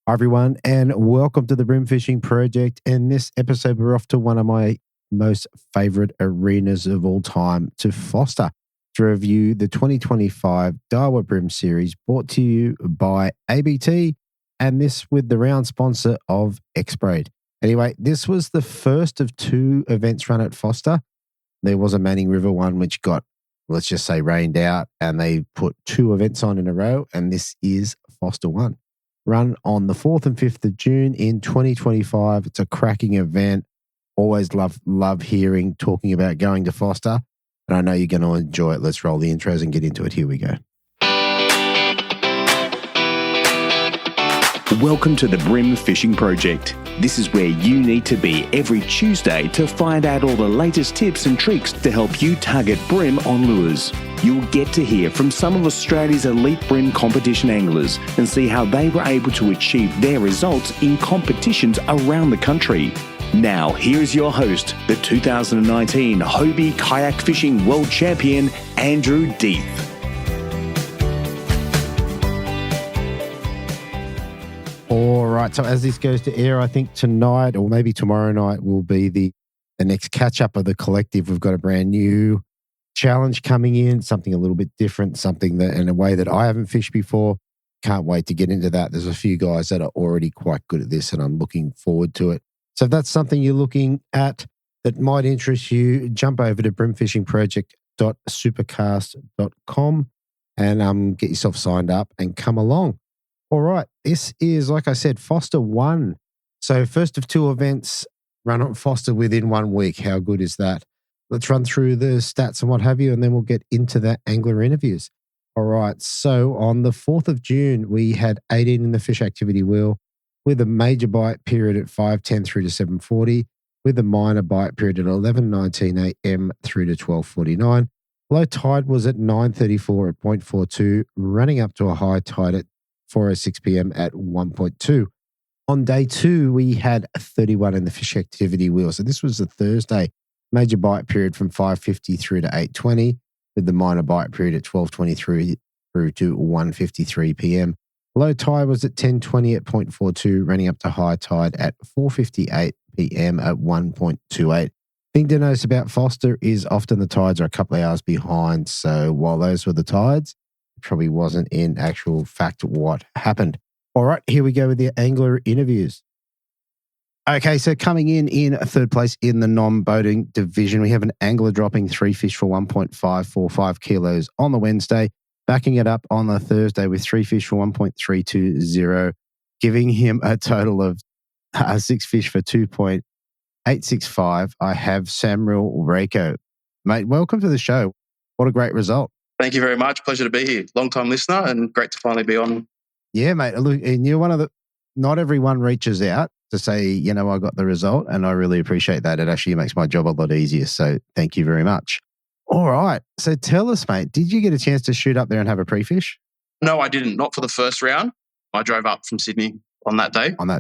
Hi everyone, and welcome to the BREAM Fishing Project. In this episode, we're off to one of my most favourite arenas of all time, to Forster, to review the 2025 Daiwa BREAM Series, brought to you by ABT, and this with the round sponsor of X-Braid. Anyway, this was the first of two events run at Forster. There was a Manning River one which got, let's just say, rained out, and they put two events on in a row, and this is Forster 1. Run on the 4th and 5th of June in 2025. It's a cracking event. Always love talking about going to Forster, and I know you're going to enjoy it. Let's roll the intros and get into it. Here we go. Welcome to the BREAM Fishing Project. This is where you need to be every Tuesday to find out all the latest tips and tricks to help you target bream on lures. You'll get to hear from some of Australia's elite bream competition anglers and see how they were able to achieve their results in competitions around the country. Now, here's your host, the 2019 Hobie Kayak Fishing World Champion, Andrew Deeth. All right, so as this goes to air, I think tonight or maybe tomorrow night will be the next catch-up of the collective. We've got a brand new challenge coming in, something a little bit different, something that in a way that I haven't fished before. Can't wait to get into that. There's a few guys that are already quite good at this, and I'm looking forward to it. So if that's something you're looking at that might interest you, jump over to brimfishingproject.supercast.com and get yourself signed up and come along. All right, this is, like I said, Forster 1. So first of two events run on Forster within 1 week. How good is that? Let's run through the stats and what have you, and then we'll get into the angler interviews. All right, so on the 4th of June, we had 18 in the fish activity wheel with a major bite period at 5:10 through to 7:40, with a minor bite period at 11:19 a.m. through to 12:49. Low tide was at 9:34 at 0.42, running up to a high tide at 4:06 p.m. at 1.2. On day 2, we had 31 in the fish activity wheel. So this was a Thursday. Major bite period from 5:50 through to 8:20, with the minor bite period at 12:23 through to 1:53 p.m. Low tide was at 10:20 at 0.42, running up to high tide at 4:58 p.m. at 1.28. Thing to notice about Forster is often the tides are a couple of hours behind. So while those were the tides, probably wasn't in actual fact what happened. All right, here we go with the angler interviews. Okay, so coming in third place in the non-boating division, we have an angler dropping 3 fish for 1.545 kilos on the Wednesday, backing it up on the Thursday with 3 fish for 1.320, giving him a total of 6 fish for 2.865. I have Sam Raco. Mate, welcome to the show. What a great result. Thank you very much. Pleasure to be here. Long-time listener and great to finally be on. Yeah, mate. Look, and you're one of the, not everyone reaches out to say, I got the result, and I really appreciate that. It actually makes my job a lot easier. So thank you very much. All right. So tell us, mate, did you get a chance to shoot up there and have a pre-fish? No, I didn't. Not for the first round. I drove up from Sydney on that day. So no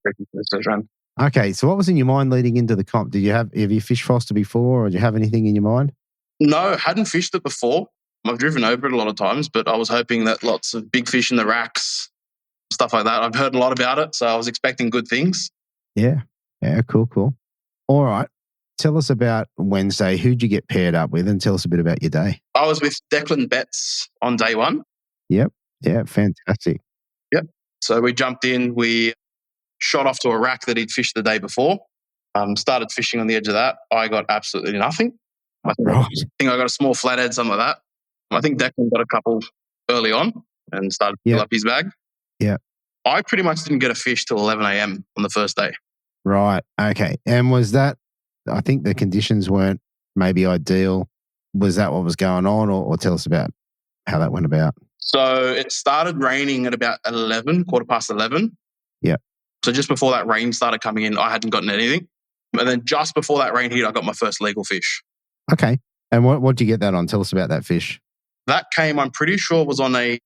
pre-fish for the first round. Okay. So what was in your mind leading into the comp? Have you fished Forster before, or do you have anything in your mind? No, hadn't fished it before. I've driven over it a lot of times, but I was hoping that lots of big fish in the racks, stuff like that. I've heard a lot about it, so I was expecting good things. Yeah, cool. All right. Tell us about Wednesday. Who'd you get paired up with, and tell us a bit about your day. I was with Declan Betts on day 1. Yep. Yeah, fantastic. Yep. So we jumped in, we shot off to a rack that he'd fished the day before, started fishing on the edge of that. I got absolutely nothing. I think I got a small flathead, something like that. I think Declan got a couple early on and started to fill up his bag. Yeah. I pretty much didn't get a fish till 11 a.m. on the first day. Right. Okay. And was that, I think the conditions weren't maybe ideal. Was that what was going on, or tell us about how that went about? So it started raining at about 11:15. Yeah. So just before that rain started coming in, I hadn't gotten anything. And then just before that rain hit, I got my first legal fish. Okay. And what did you get that on? Tell us about that fish. That came, I'm pretty sure, was on a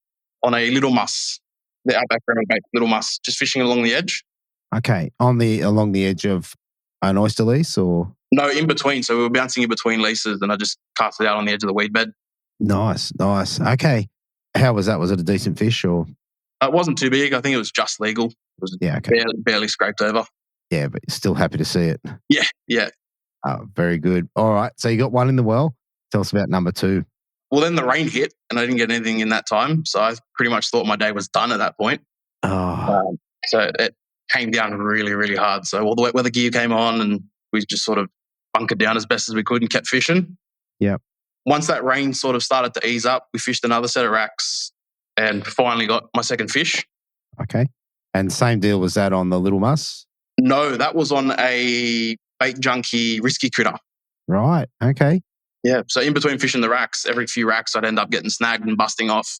little muss, the Outback Breamer little muss, just fishing along the edge. Okay, along the edge of an oyster lease, or no, in between. So we were bouncing in between leases, and I just cast it out on the edge of the weed bed. Nice. Okay, how was that? Was it a decent fish, or it wasn't too big? I think it was just legal. was Yeah, okay. barely scraped over. Yeah, but still happy to see it. Yeah. Oh, very good. All right. So you got one in the well. Tell us about number 2. Well, then the rain hit and I didn't get anything in that time. So I pretty much thought my day was done at that point. Oh, So it came down really, really hard. So all the wet weather gear came on and we just sort of bunkered down as best as we could and kept fishing. yeah. Once that rain sort of started to ease up, we fished another set of racks and finally got my second fish. Okay. And same deal, was that on the little muss? No, that was on a Bait Junkie Risky Critter. Right. Okay. Yeah. So in between fishing the racks, every few racks I'd end up getting snagged and busting off.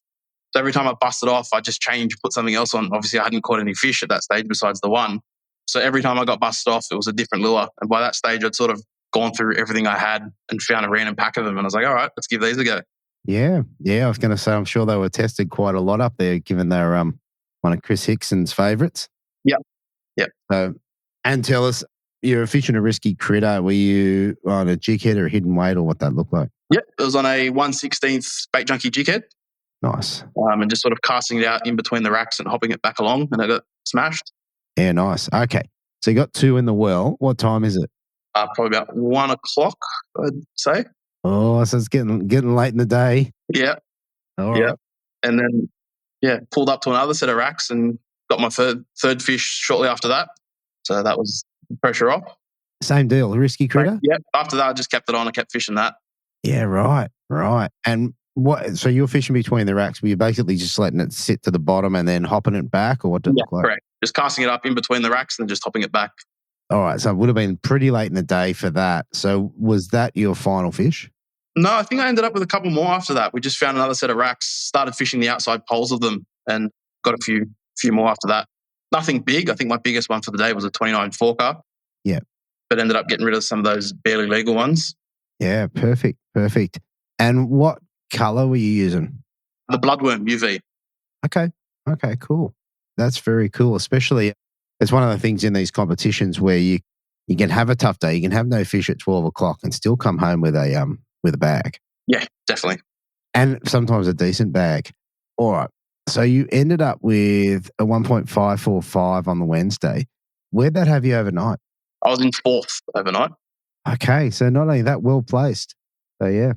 So every time I busted off, I just change, put something else on. Obviously, I hadn't caught any fish at that stage besides the one. So every time I got busted off, it was a different lure. And by that stage, I'd sort of gone through everything I had and found a random pack of them. And I was like, all right, let's give these a go. Yeah. Yeah. I was going to say, I'm sure they were tested quite a lot up there, given they're one of Chris Hickson's favourites. Yep. So, and tell us, you're fishing a risky critter. Were you on a jig head or a hidden weight, or what that looked like? Yep. It was on a 1/16 Bait Junkie jig head. Nice. And just sort of casting it out in between the racks and hopping it back along, and I got smashed. Yeah, nice. Okay. So you got 2 in the well. What time is it? Probably about 1 o'clock, I'd say. Oh, so it's getting late in the day. Yeah. All Yeah. right. And then, pulled up to another set of racks and got my third fish shortly after that. So that was pressure off. Same deal, risky critter? Yeah. After that, I just kept it on. I kept fishing that. Yeah, right. And so you're fishing between the racks, but you're basically just letting it sit to the bottom and then hopping it back, or what does it look like? Correct. Just casting it up in between the racks and then just hopping it back. All right. So it would have been pretty late in the day for that. So was that your final fish? No, I think I ended up with a couple more after that. We just found another set of racks, started fishing the outside poles of them, and got a few more after that. Nothing big. I think my biggest one for the day was a 29 forker. Yeah. But ended up getting rid of some of those barely legal ones. Yeah, perfect. And what colour were you using? The bloodworm UV. Okay, cool. That's very cool, especially it's one of the things in these competitions where you can have a tough day, you can have no fish at 12 o'clock and still come home with a bag. Yeah, definitely. And sometimes a decent bag. All right. So you ended up with a 1.545 on the Wednesday. Where'd that have you overnight? I was in 4th overnight. Okay. So not only that, well placed. So yeah.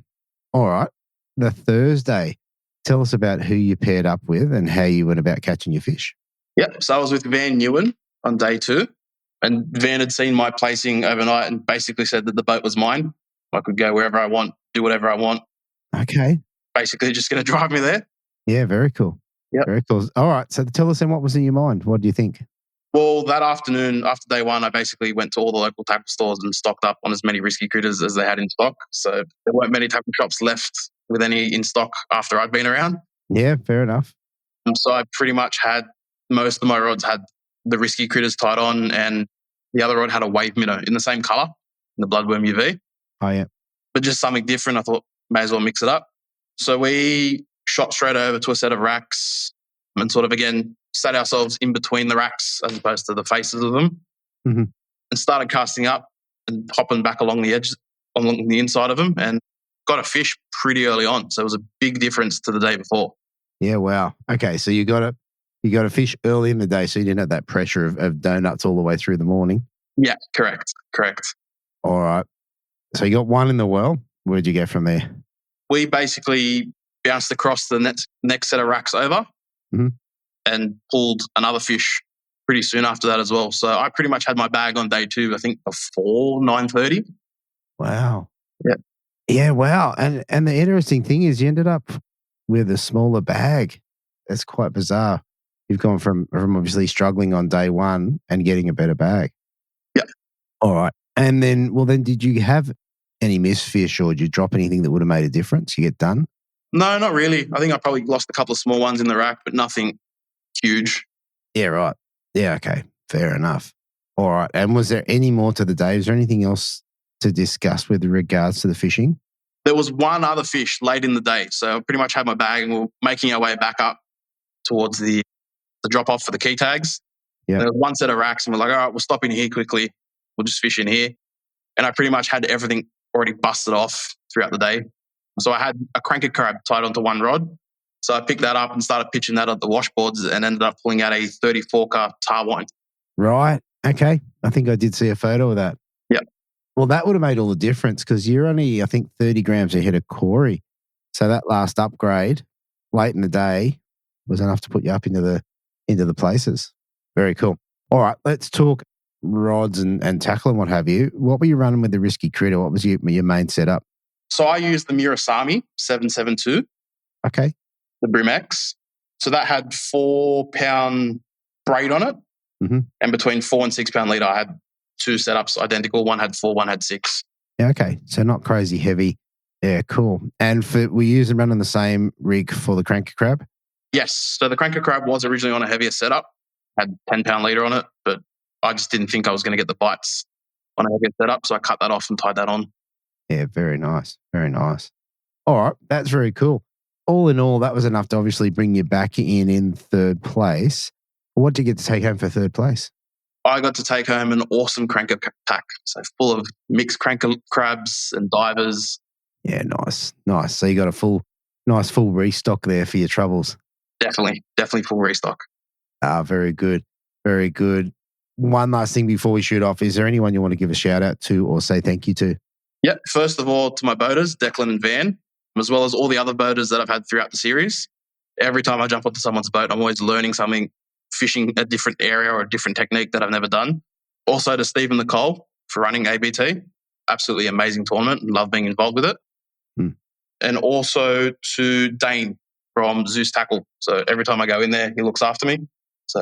All right. The Thursday, tell us about who you paired up with and how you went about catching your fish. Yep. So I was with Van Newen on day 2. And Van had seen my placing overnight and basically said that the boat was mine. I could go wherever I want, do whatever I want. Okay. Basically just going to drive me there. Yeah, very cool. Yep. Very cool. All right. So tell us then, what was in your mind? What do you think? Well, that afternoon, after day 1, I basically went to all the local tackle stores and stocked up on as many risky critters as they had in stock. So there weren't many tackle shops left with any in stock after I'd been around. Yeah, fair enough. So I pretty much had, most of my rods had the risky critters tied on, and the other rod had a wave minnow in the same colour, the bloodworm UV. Oh, yeah. But just something different. I thought, may as well mix it up. So we shot straight over to a set of racks and sort of, again, sat ourselves in between the racks as opposed to the faces of them, Mm-hmm. and started casting up and hopping back along the edge, along the inside of them, and got a fish pretty early on. So it was a big difference to the day before. Yeah, wow. Okay, so you got a fish early in the day, so you didn't have that pressure of donuts all the way through the morning. Yeah, correct. All right. So you got one in the well. Where'd you go from there? We basically bounced across the next set of racks over, mm-hmm. and pulled another fish pretty soon after that as well. So I pretty much had my bag on day 2, I think before 9:30. Wow. Yeah. Yeah, wow. And the interesting thing is you ended up with a smaller bag. That's quite bizarre. You've gone from obviously struggling on day 1 and getting a better bag. Yeah. All right. And then did you have any missed fish, or did you drop anything that would have made a difference? You get done? No, not really. I think I probably lost a couple of small ones in the rack, but nothing huge. Yeah, right. Yeah, okay. Fair enough. All right. And was there any more to the day? Is there anything else to discuss with regards to the fishing? There was one other fish late in the day. So I pretty much had my bag and we were making our way back up towards the drop-off for the key tags. Yeah. There was one set of racks and we're like, all right, we'll stop in here quickly. We'll just fish in here. And I pretty much had everything already busted off throughout the day. So I had a Cranka Crab tied onto one rod, So I picked that up and started pitching that at the washboards and ended up pulling out a 34 car tar wine. Right. Okay. I think I did see a photo of that. Yep. Well, that would have made all the difference because you're only, I think, 30 grams ahead of Corey. So that last upgrade late in the day was enough to put you up into the places. Very cool. All right, let's talk rods and tackle and what have you. What were you running with the Risky Critter? What was your main setup? So I used the Murasami 772. Okay. The BREAM X. So that had 4 pound braid on it. Mm-hmm. And between 4 and 6 pound leader, I had 2 setups identical. One had 4, one had 6. Yeah, okay. So not crazy heavy. Yeah, cool. And we use and running the same rig for the Cranka Crab? Yes. So the Cranka Crab was originally on a heavier setup, had 10 pound leader on it, but I just didn't think I was going to get the bites on a heavier setup. So I cut that off and tied that on. Yeah, very nice. Very nice. All right. That's very cool. All in all, that was enough to obviously bring you back in third place. What did you get to take home for third place? I got to take home an awesome Cranka pack. So full of mixed Cranka crabs and divers. Yeah, nice. Nice. So you got a full restock there for your troubles. Definitely full restock. Very good. Very good. One last thing before we shoot off. Is there anyone you want to give a shout out to or say thank you to? Yeah. First of all, to my boaters, Declan and Van, as well as all the other boaters that I've had throughout the series. Every time I jump onto someone's boat, I'm always learning something, fishing a different area or a different technique that I've never done. Also to Stephen Nicole for running ABT. Absolutely amazing tournament and love being involved with it. And also to Dane from Zeus Tackle. So every time I go in there, he looks after me. So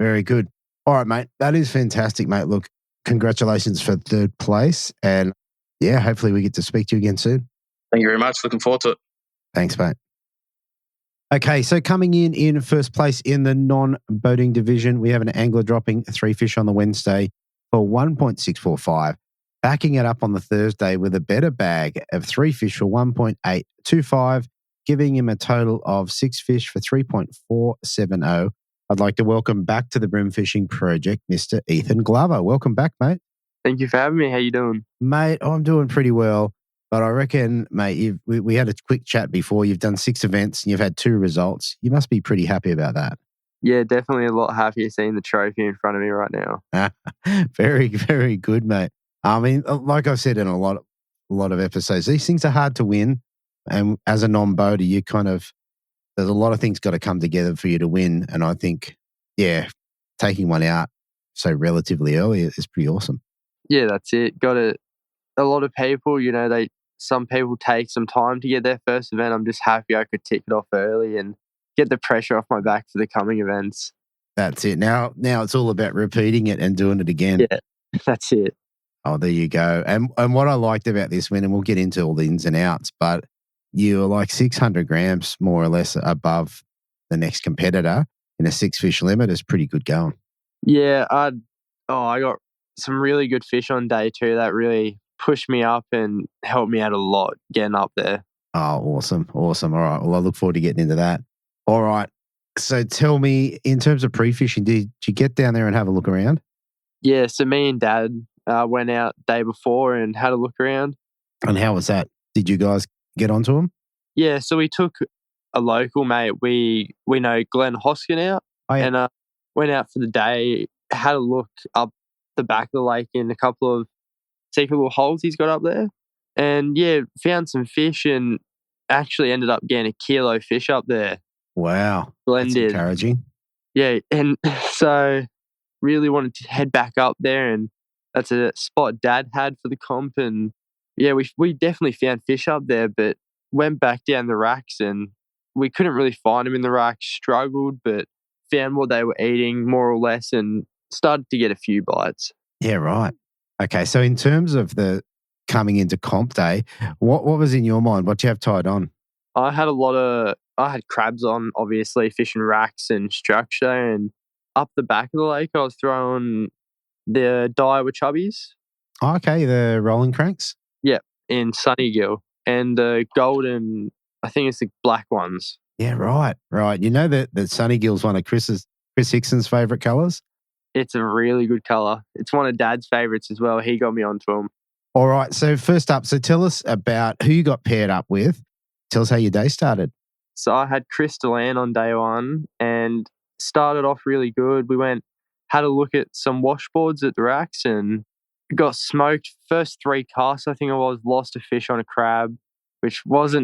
very good. All right, mate. That is fantastic, mate. Look, congratulations for third place. And yeah, hopefully we get to speak to you again soon. Thank you very much. Looking forward to it. Thanks, mate. Okay, so coming in first place in the non-boating division, we have an angler dropping 3 fish on the Wednesday for 1.645. Backing it up on the Thursday with a better bag of 3 fish for 1.825, giving him a total of 6 fish for 3.470. I'd like to welcome back to the Bream Fishing Project, Mr. Ethan Glover. Welcome back, mate. Thank you for having me. How you doing? Mate, I'm doing pretty well. But I reckon, mate, we had a quick chat before. You've done 6 events and you've had 2 results. You must be pretty happy about that. Yeah, definitely a lot happier seeing the trophy in front of me right now. Very, very good, mate. I mean, like I've said in a lot of episodes, these things are hard to win. And as a non-boater, there's a lot of things got to come together for you to win. And I think, yeah, taking one out so relatively early is pretty awesome. Yeah, that's it. Got a lot of people, some people take some time to get their first event. I'm just happy I could tick it off early and get the pressure off my back for the coming events. That's it. Now it's all about repeating it and doing it again. Yeah, that's it. Oh, there you go. And what I liked about this win, and we'll get into all the ins and outs, but you were like 600 grams more or less above the next competitor in a 6 fish limit. Is pretty good going. Yeah, I got some really good fish on day 2 that really pushed me up and helped me out a lot getting up there. Oh, awesome. All right. Well, I look forward to getting into that. All right. So tell me, in terms of pre-fishing, did you get down there and have a look around? Yeah, so me and Dad went out day before and had a look around. And how was that? Did you guys get onto them? Yeah, so we took a local mate. We know Glenn Hoskin out and went out for the day, had a look up the back of the lake in a couple of secret little holes he's got up there. And yeah, found some fish and actually ended up getting a kilo fish up there. Wow. Blended. That's encouraging. Yeah, and so really wanted to head back up there, and that's a spot Dad had for the comp. And yeah, we definitely found fish up there, but went back down the racks and we couldn't really find them in the racks, struggled, but found what they were eating more or less and started to get a few bites. Yeah, right. Okay, so in terms of the coming into comp day, what was in your mind? What do you have tied on? I had crabs on, obviously, fishing racks and structure, and up the back of the lake I was throwing the Daiwa chubbies. Oh, okay, the rolling cranks? Yep, in Sunnygill. And the golden, I think it's the black ones. Yeah, right. You know that Sunnygill's one of Chris Hickson's favourite colours? It's a really good colour. It's one of Dad's favourites as well. He got me onto them. All right, so first up, tell us about who you got paired up with. Tell us how your day started. So I had crystalline on day one and started off really good. We had a look at some washboards at the racks and got smoked. First 3 casts, I think I lost a fish on a crab, which was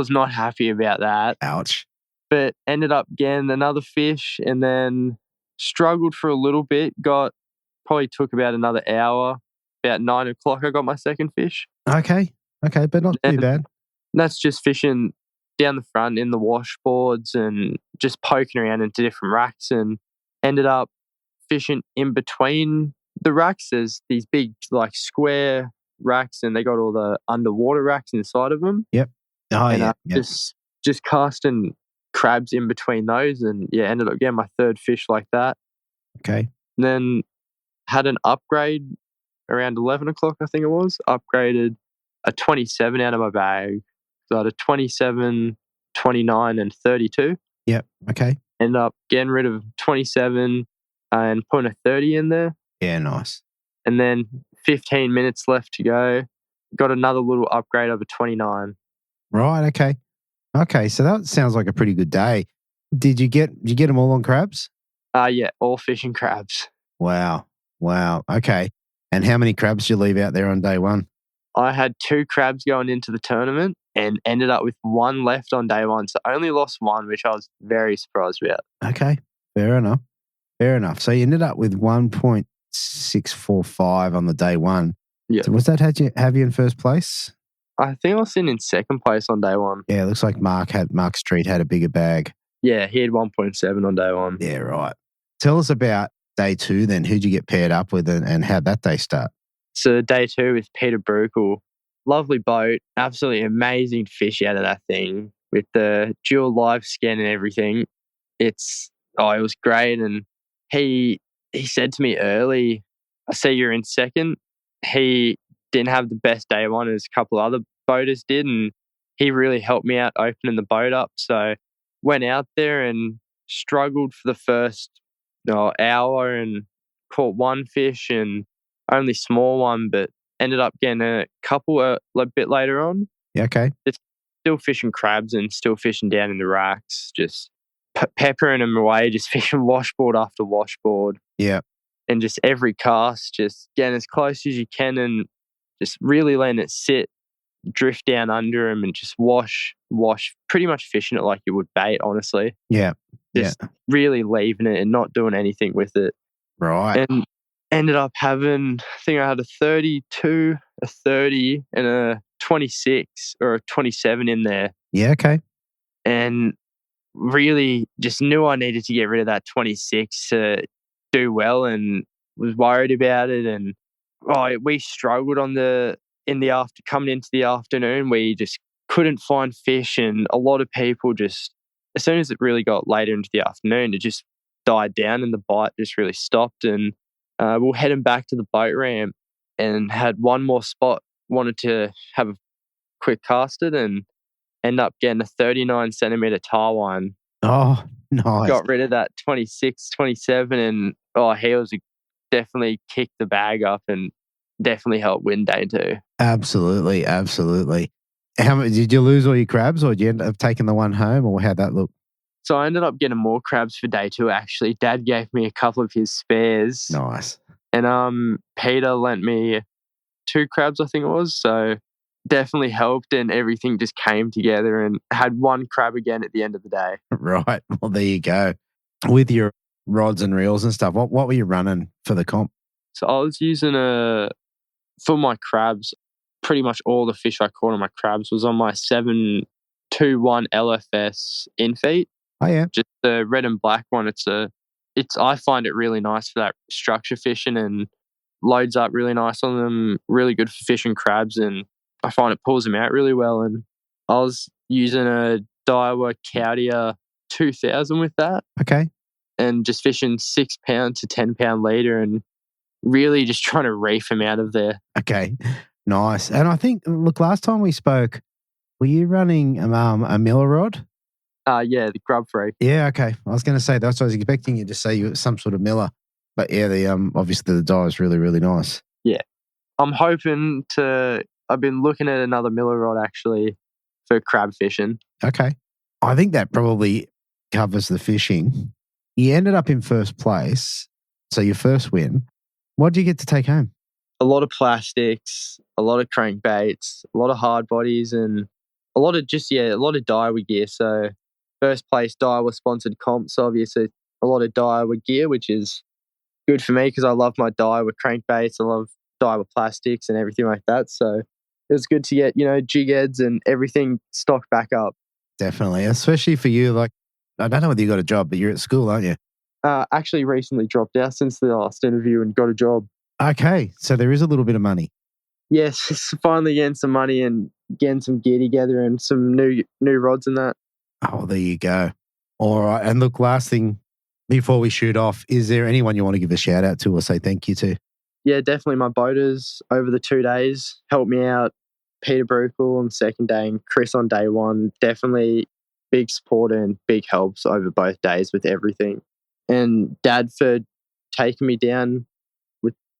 not happy about that. Ouch. But ended up getting another fish and then struggled for a little bit. Probably took about another hour. About 9 o'clock, I got my second fish. Okay, but not too bad. That's just fishing down the front in the washboards and just poking around into different racks, and ended up fishing in between the racks. There's these big like square racks and they got all the underwater racks inside of them. Yep. Oh, and yeah. Just casting crabs in between those, and ended up getting my third fish like that. Okay. And then had an upgrade around 11 o'clock, I think it was. Upgraded a 27 out of my bag. So I had a 27, 29 and 32. Yep. Okay. Ended up getting rid of 27 and putting a 30 in there. Yeah, nice. And then 15 minutes left to go. Got another little upgrade of a 29. Right. Okay. Okay. So that sounds like a pretty good day. Did you get them all on crabs? Yeah, all fishing crabs. Wow. Okay. And how many crabs did you leave out there on day one? I had 2 crabs going into the tournament and ended up with 1 left on day one. So I only lost 1, which I was very surprised about. Okay. Fair enough. So you ended up with 1.645 on the day one. Yeah. So was that have you in first place? I think I was sitting in second place on day one. Yeah, it looks like Mark Street had a bigger bag. Yeah, he had 1.7 on day one. Yeah, right. Tell us about day 2 then. Who'd you get paired up with and how'd that day start? So day 2 with Peter Brukel. Lovely boat. Absolutely amazing fish out of that thing with the dual live scan and everything. It was great. And he said to me early, I see you're in second. He didn't have the best day one as a couple of other boaters did, and he really helped me out opening the boat up. So went out there and struggled for the first hour and caught 1 fish, and only small one, but ended up getting a couple a bit later on. Yeah, okay. Just still fishing crabs and still fishing down in the racks, just peppering them away, just fishing washboard after washboard. Yeah. And just every cast, just getting as close as you can and just really letting it sit, drift down under them and just wash, pretty much fishing it like you would bait, honestly. Yeah. Just really leaving it and not doing anything with it. Right. And ended up having, I think I had a 32, a 30 and a 26 or a 27 in there. Yeah, okay. And really just knew I needed to get rid of that 26 to do well, and was worried about it. And we struggled coming into the afternoon. We just couldn't find fish, and a lot of people just, as soon as it really got later into the afternoon, it just died down and the bite just really stopped. And we were heading back to the boat ramp and had one more spot, wanted to have a quick cast it, and end up getting a 39 centimeter Taiwan. Oh, nice. Got rid of that 26, 27, and he was definitely kicked the bag up and definitely helped win day 2. Absolutely. How much did you lose all your crabs, or did you end up taking the one home, or how'd that look? So I ended up getting more crabs for day 2, actually. Dad gave me a couple of his spares. Nice. And Peter lent me 2 crabs, I think it was. So definitely helped, and everything just came together, and had 1 crab again at the end of the day. Right. Well, there you go. With your rods and reels and stuff, what were you running for the comp? So I was using for my crabs, pretty much all the fish I caught on my crabs was on my 721 LFS in feet. Oh yeah. Just the red and black one. I find it really nice for that structure fishing, and loads up really nice on them. Really good for fishing crabs, and I find it pulls them out really well. And I was using a Daiwa Cowdia 2000 with that. Okay. And just fishing 6 pound to 10 pound leader, and really just trying to reef them out of there. Okay. Nice. And I think, look, last time we spoke, were you running a Miller rod? Yeah, the grub free. Yeah, okay. I was going to say, that's what I was expecting you to say, you were some sort of Miller. But yeah, obviously the dye is really, really nice. Yeah. I'm hoping I've been looking at another Miller rod actually for crab fishing. Okay. I think that probably covers the fishing. You ended up in first place, so your first win. What did you get to take home? A lot of plastics, a lot of crankbaits, a lot of hard bodies, and a lot of Daiwa gear. So first place Daiwa sponsored comps, obviously a lot of Daiwa gear, which is good for me because I love my Daiwa crankbaits. I love Daiwa plastics and everything like that. So it was good to get, jig heads and everything stocked back up. Definitely, especially for you. Like, I don't know whether you got a job, but you're at school, aren't you? Actually recently dropped out since the last interview and got a job. Okay, so there is a little bit of money. Yes, finally getting some money and getting some gear together and some new rods and that. Oh, there you go. All right. And look, last thing before we shoot off, is there anyone you want to give a shout out to or say thank you to? Yeah, definitely my boaters over the 2 days helped me out. Peter Brukel on the second day and Chris on day one. Definitely big support and big helps over both days with everything. And Dad for taking me down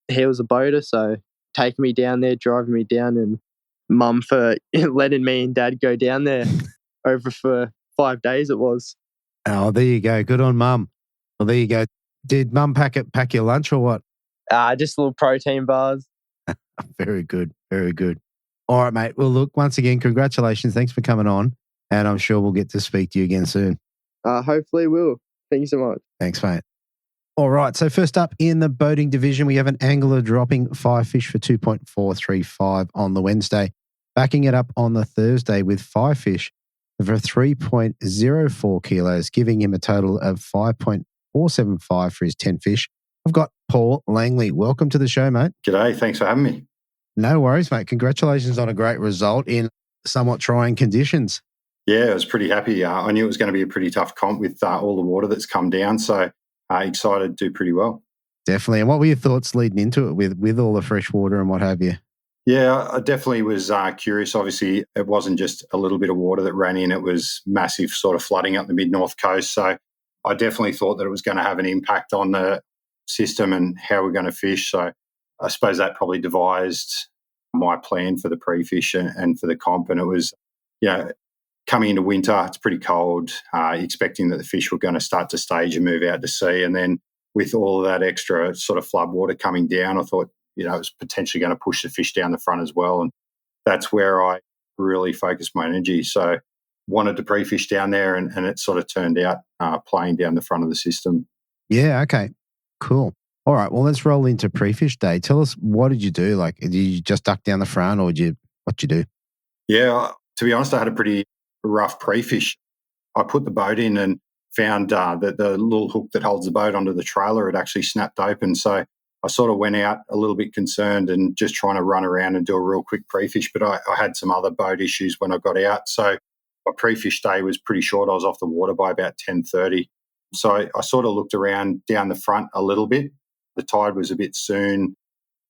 he was a boater, so taking me down there, driving me down, and Mum for letting me and Dad go down there over for 5 days it was. Oh, there you go. Good on Mum. Well, there you go. Did Mum pack your lunch or what? Just little protein bars. Very good. Very good. All right, mate. Well, look, once again, congratulations. Thanks for coming on. And I'm sure we'll get to speak to you again soon. Hopefully we'll. Thank you so much. Thanks, mate. All right. So first up in the boating division, we have an angler dropping 5 fish for 2.435 on the Wednesday, backing it up on the Thursday with 5 fish for 3.04 kilos, giving him a total of 5.475 for his 10 fish. I've got Paul Langley. Welcome to the show, mate. G'day. Thanks for having me. No worries, mate. Congratulations on a great result in somewhat trying conditions. Yeah, I was pretty happy. I knew it was going to be a pretty tough comp with all the water that's come down. So excited to do pretty well. Definitely. And what were your thoughts leading into it with all the fresh water and what have you? Yeah, I definitely was curious. Obviously, it wasn't just a little bit of water that ran in. It was massive sort of flooding up the mid-north coast. So I definitely thought that it was going to have an impact on the system and how we're going to fish. So I suppose that probably devised my plan for the pre-fish and for the comp. And it was, coming into winter, it's pretty cold, expecting that the fish were going to start to stage and move out to sea. And then with all of that extra sort of flood water coming down, I thought, it was potentially going to push the fish down the front as well. And that's where I really focused my energy. So wanted to pre-fish down there and it sort of turned out playing down the front of the system. Yeah, okay, cool. All right, well, let's roll into pre-fish day. Tell us, what did you do? Like, did you just duck down the front or what'd you do? Yeah, to be honest, I had a pretty rough pre-fish. I put the boat in and found that the little hook that holds the boat onto the trailer had actually snapped open. So I sort of went out a little bit concerned and just trying to run around and do a real quick pre-fish, but I had some other boat issues when I got out. So my pre-fish day was pretty short. I was off the water by about 10:30. So I sort of looked around down the front a little bit. The tide was a bit soon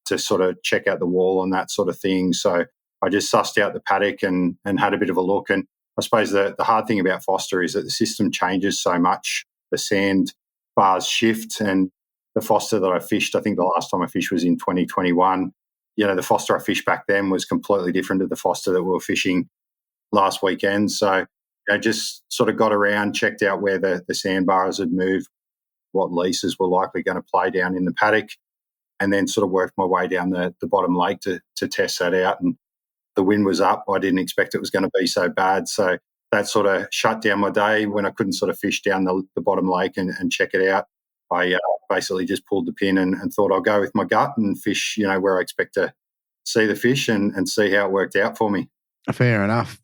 to sort of check out the wall and that sort of thing. So I just sussed out the paddock and had a bit of a look. And I suppose the hard thing about Forster is that the system changes so much. The sand bars shift, and the Forster that I fished, I think the last time I fished was in 2021. The Forster I fished back then was completely different to the Forster that we were fishing last weekend. So I just sort of got around, checked out where the sandbars had moved, what leases were likely going to play down in the paddock, and then sort of worked my way down the bottom lake to test that out. And the wind was up. I didn't expect it was going to be so bad. So that sort of shut down my day when I couldn't sort of fish down the bottom lake and check it out. I basically just pulled the pin and thought I'll go with my gut and fish, where I expect to see the fish and see how it worked out for me. Fair enough.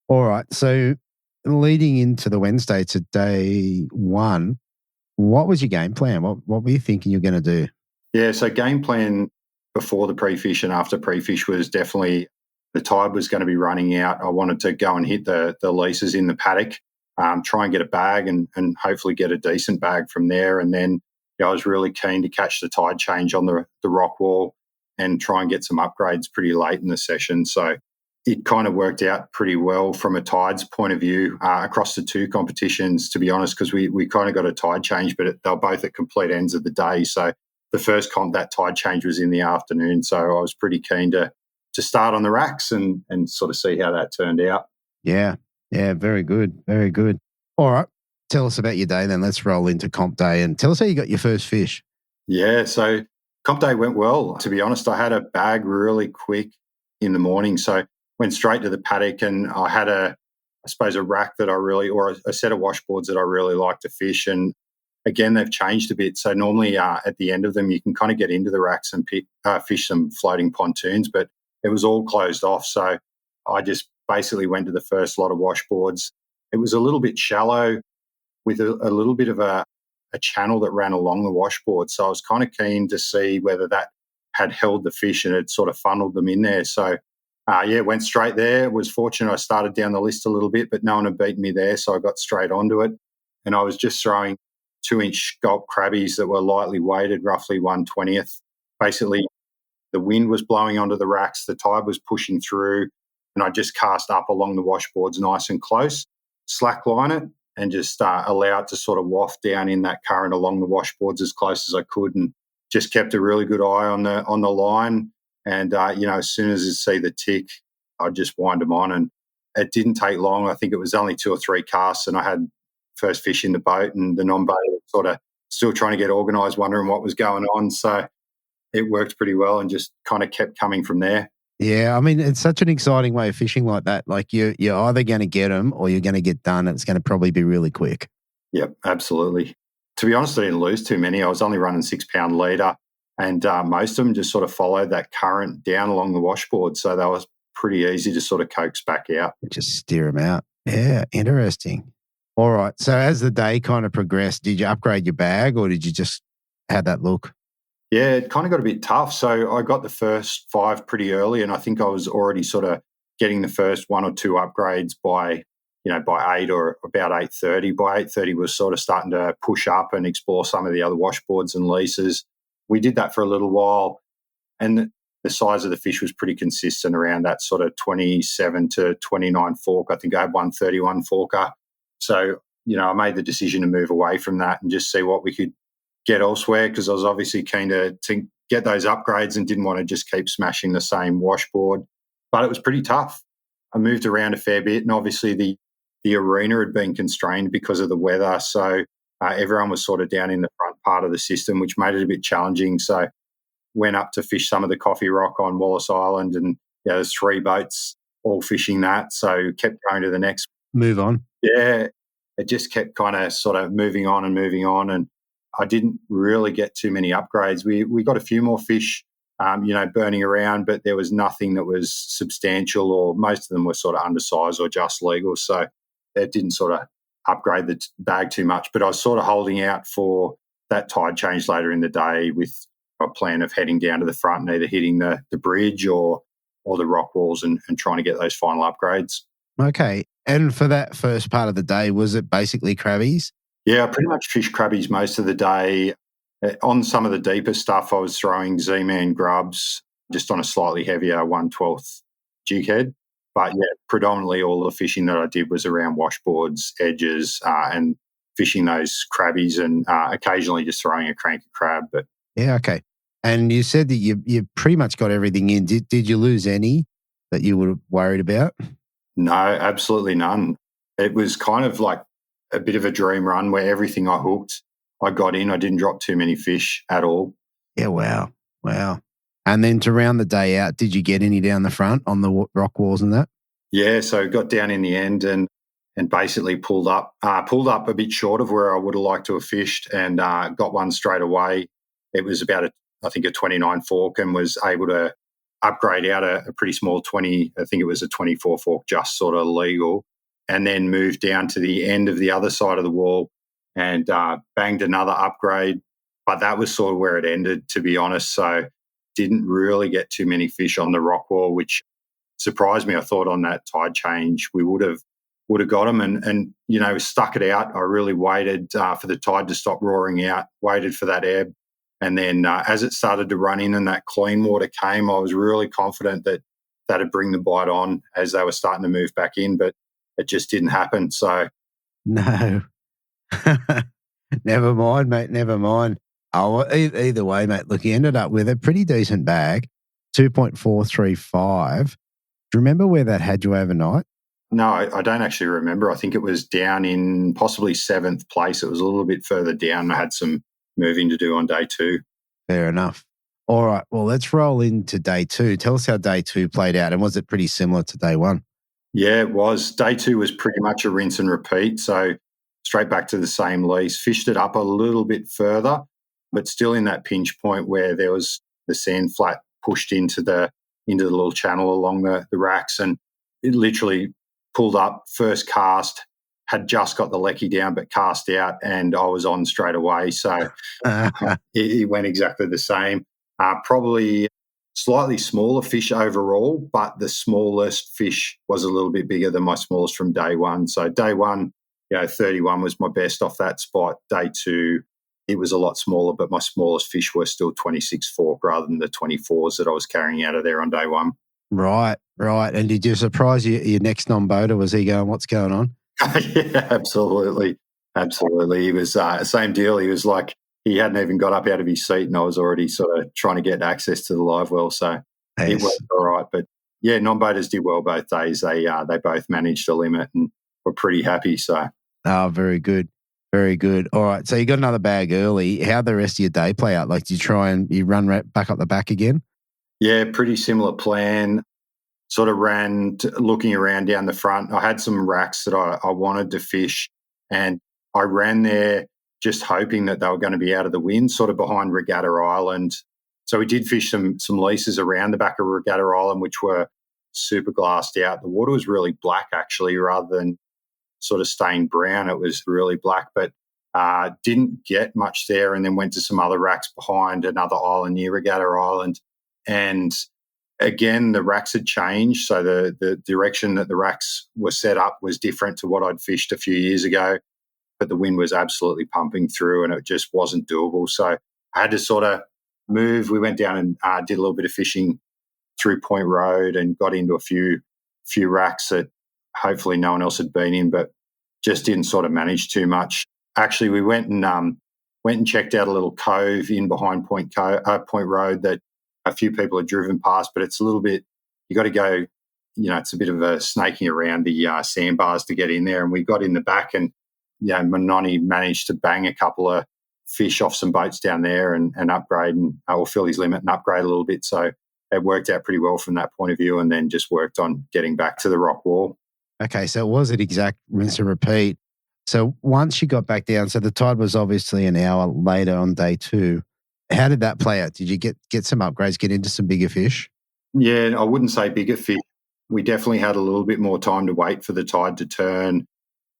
All right. So leading into the Wednesday to day one, what was your game plan? What were you thinking you're going to do? Yeah, so game plan before the pre-fish and after pre-fish was definitely the tide was going to be running out. I wanted to go and hit the leases in the paddock, try and get a bag and hopefully get a decent bag from there. And then I was really keen to catch the tide change on the rock wall and try and get some upgrades pretty late in the session. So it kind of worked out pretty well from a tides point of view across the two competitions, to be honest, because we kind of got a tide change, but they were both at complete ends of the day. So the first comp, that tide change was in the afternoon. So I was pretty keen to start on the racks and sort of see how that turned out. Yeah. Yeah, very good. Very good. All right. Tell us about your day then. Let's roll into comp day and tell us how you got your first fish. Yeah, so comp day went well. To be honest, I had a bag really quick in the morning. So went straight to the paddock and I had I suppose a rack that or a set of washboards that I really like to fish. And again, they've changed a bit. So normally at the end of them, you can kind of get into the racks and fish some floating pontoons, but it was all closed off. So I just basically went to the first lot of washboards. It was a little bit shallow with a little bit of a channel that ran along the washboard. So I was kind of keen to see whether that had held the fish and had sort of funneled them in there. So, went straight there. Was fortunate I started down the list a little bit, but no one had beaten me there, so I got straight onto it. And I was just throwing 2-inch scallop crabbies that were lightly weighted, roughly 1/20th. Basically, the wind was blowing onto the racks, the tide was pushing through, and I just cast up along the washboards nice and close, slackline it, and just allow it to sort of waft down in that current along the washboards as close as I could, and just kept a really good eye on the line. And as soon as I see the tick, I'd just wind them on. And it didn't take long. I think it was only 2 or 3 casts, and I had first fish in the boat, and the non-boat sort of still trying to get organised, wondering what was going on. So it worked pretty well, and just kind of kept coming from there. Yeah, I mean, it's such an exciting way of fishing like that. Like you're either going to get them or you're going to get done. It's going to probably be really quick. Yep, absolutely. To be honest, I didn't lose too many. I was only running 6-pound leader, and most of them just sort of followed that current down along the washboard. So that was pretty easy to sort of coax back out. Just steer them out. Yeah, interesting. All right. So as the day kind of progressed, did you upgrade your bag or did you just have that look? Yeah, it kind of got a bit tough. So I got the first 5 pretty early, and I think I was already sort of getting the first 1 or 2 upgrades by 8 or about 8:30. By 8:30, was sort of starting to push up and explore some of the other washboards and leases. We did that for a little while, and the size of the fish was pretty consistent around that sort of 27 to 29 fork. I think I had 131 forker. So, I made the decision to move away from that and just see what we could get elsewhere, because I was obviously keen to get those upgrades and didn't want to just keep smashing the same washboard. But it was pretty tough. I moved around a fair bit, and obviously the arena had been constrained because of the weather. So everyone was sort of down in the front part of the system, which made it a bit challenging. So went up to fish some of the Coffee Rock on Wallace Island, and there's 3 boats all fishing that. So kept going to the next. Move on. Yeah, it just kept kind of sort of moving on. And I didn't really get too many upgrades. We got a few more fish, burning around, but there was nothing that was substantial, or most of them were sort of undersized or just legal. So it didn't sort of upgrade the bag too much. But I was sort of holding out for that tide change later in the day with a plan of heading down to the front and either hitting the bridge or the rock walls and trying to get those final upgrades. Okay. And for that first part of the day, was it basically crabbies? Yeah, I pretty much fished crabbies most of the day. On some of the deeper stuff, I was throwing Z-Man grubs just on a slightly heavier 1/12 jig head. But yeah, predominantly all the fishing that I did was around washboards, edges, and fishing those crabbies, and occasionally just throwing a Cranka Crab. But yeah, okay. And you said that you pretty much got everything in. Did you lose any that you were worried about? No, absolutely none. It was kind of like a bit of a dream run where everything I hooked, I got in. I didn't drop too many fish at all. Yeah, wow. And then to round the day out, did you get any down the front on the rock walls and that? Yeah, so got down in the end and basically pulled up a bit short of where I would have liked to have fished, and got one straight away. It was about a 29 fork, and was able to upgrade out a pretty small 20, I think it was a 24 fork, just sort of legal, and then moved down to the end of the other side of the wall and banged another upgrade. But that was sort of where it ended, to be honest. So didn't really get too many fish on the rock wall, which surprised me. I thought on that tide change we would have got them, and stuck it out. I really waited for the tide to stop roaring out, waited for that ebb, and then as it started to run in and that clean water came, I was really confident that that'd bring the bite on as they were starting to move back in, but it just didn't happen. So no. Never mind, mate. Never mind. Oh, either way, mate. Look, you ended up with a pretty decent bag, 2.435. Do you remember where that had you overnight? No, I don't actually remember. I think it was down in possibly 7th place. It was a little bit further down. I had some moving to do on day 2. Fair enough. All right. Well, let's roll into day 2. Tell us how day 2 played out, and was it pretty similar to day 1? Yeah, it was. Day 2 was pretty much a rinse and repeat. So straight back to the same lease, fished it up a little bit further, but still in that pinch point where there was the sand flat pushed into the little channel along the racks, and it literally pulled up, first cast, had just got the lecky down but cast out, and I was on straight away. So it went exactly the same. Probably slightly smaller fish overall, but the smallest fish was a little bit bigger than my smallest from day 1. So day 1, 31 was my best off that spot. Day 2, it was a lot smaller, but my smallest fish were still 26 fork rather than the 24s that I was carrying out of there on day 1. Right. And did you surprise your next non-boater? Was he going, what's going on? Yeah, absolutely. He was same deal. He was like, he hadn't even got up out of his seat, and I was already sort of trying to get access to the live well. So It worked all right. But yeah, non-boaters did well both days. They both managed the limit and were pretty happy. So very good. Very good. All right. So you got another bag early. How'd the rest of your day play out? Like, did you try and you run back up the back again? Yeah, pretty similar plan. Sort of ran looking around down the front. I had some racks that I wanted to fish, and I ran there just hoping that they were going to be out of the wind, sort of behind Regatta Island. So we did fish some leases around the back of Regatta Island, which were super glassed out. The water was really black, actually, rather than sort of stained brown. It was really black, but didn't get much there, and then went to some other racks behind another island near Regatta Island. And again, the racks had changed. So the direction that the racks were set up was different to what I'd fished a few years ago, but the wind was absolutely pumping through and it just wasn't doable. So I had to sort of move. We went down and did a little bit of fishing through Point Road and got into a few racks that hopefully no one else had been in, but just didn't sort of manage too much. Actually, we went and checked out a little cove in behind Point Road that a few people had driven past, but it's a little bit, you got to go, it's a bit of a snaking around the sandbars to get in there. And we got in the back, and Manoni managed to bang a couple of fish off some boats down there and upgrade and or fill his limit and upgrade a little bit. So it worked out pretty well from that point of view, and then just worked on getting back to the rock wall. Okay, so it was an exact rinse and repeat. So once you got back down, so the tide was obviously an hour later on day 2. How did that play out? Did you get some upgrades, get into some bigger fish? Yeah, I wouldn't say bigger fish. We definitely had a little bit more time to wait for the tide to turn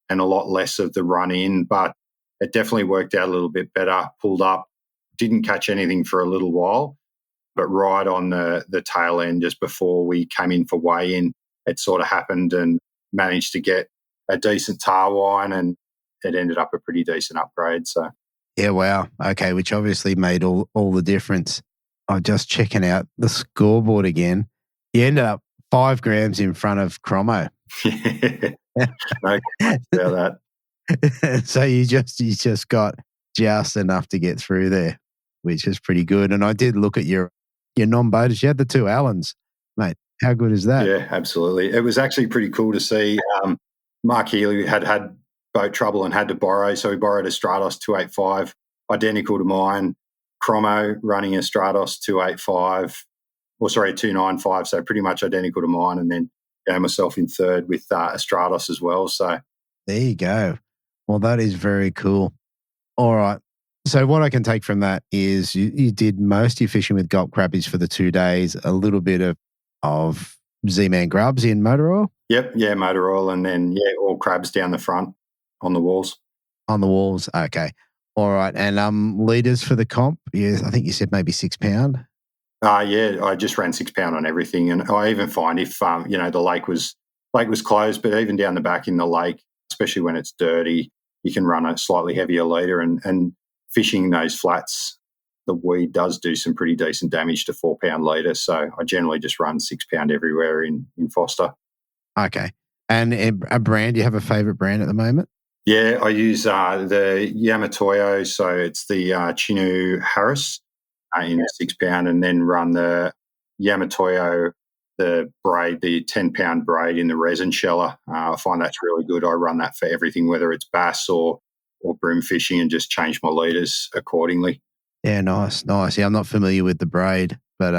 and a lot less of the run in, but it definitely worked out a little bit better. Pulled up, didn't catch anything for a little while, but right on the tail end, just before we came in for weigh-in, it sort of happened and managed to get a decent tar wine, and it ended up a pretty decent upgrade. So. Yeah, wow. Okay, which obviously made all the difference. I'm just checking out the scoreboard again. You ended up 5 grams in front of Cromo. No about that. So you just got just enough to get through there, which is pretty good. And I did look at your non-boaters. You had the 2 Allens, mate. How good is that? Yeah, absolutely. It was actually pretty cool to see. Mark Healey had boat trouble and had to borrow, so he borrowed a Stratos 285, identical to mine. Cromo running a Stratos 295, so pretty much identical to mine, and then myself in third with a Stratos as well. So there you go. Well, that is very cool. All right. So what I can take from that is you did most of your fishing with gulp crappies for the 2 days, a little bit of Z-Man grubs in motor oil? Yep, yeah, motor oil, and then all crabs down the front on the walls. On the walls, okay. All right, and leaders for the comp? Yeah, I think you said maybe 6 pound. Yeah, I just ran 6 pound on everything, and I even find if the lake was closed, but even down the back in the lake, especially when it's dirty, you can run a slightly heavier leader, and fishing those flats, the weed does do some pretty decent damage to 4 pound leader. So I generally just run 6 pound everywhere in Forster. Okay, and a brand? Do you have a favourite brand at the moment? Yeah, I use the Yamatoyo, so it's the Chinu Harris in 6 pound, and then run the Yamatoyo the braid, the 10-pound braid in the resin sheller. I find that's really good. I run that for everything, whether it's bass or bream fishing, and just change my leaders accordingly. Yeah, nice. Yeah, I'm not familiar with the braid, but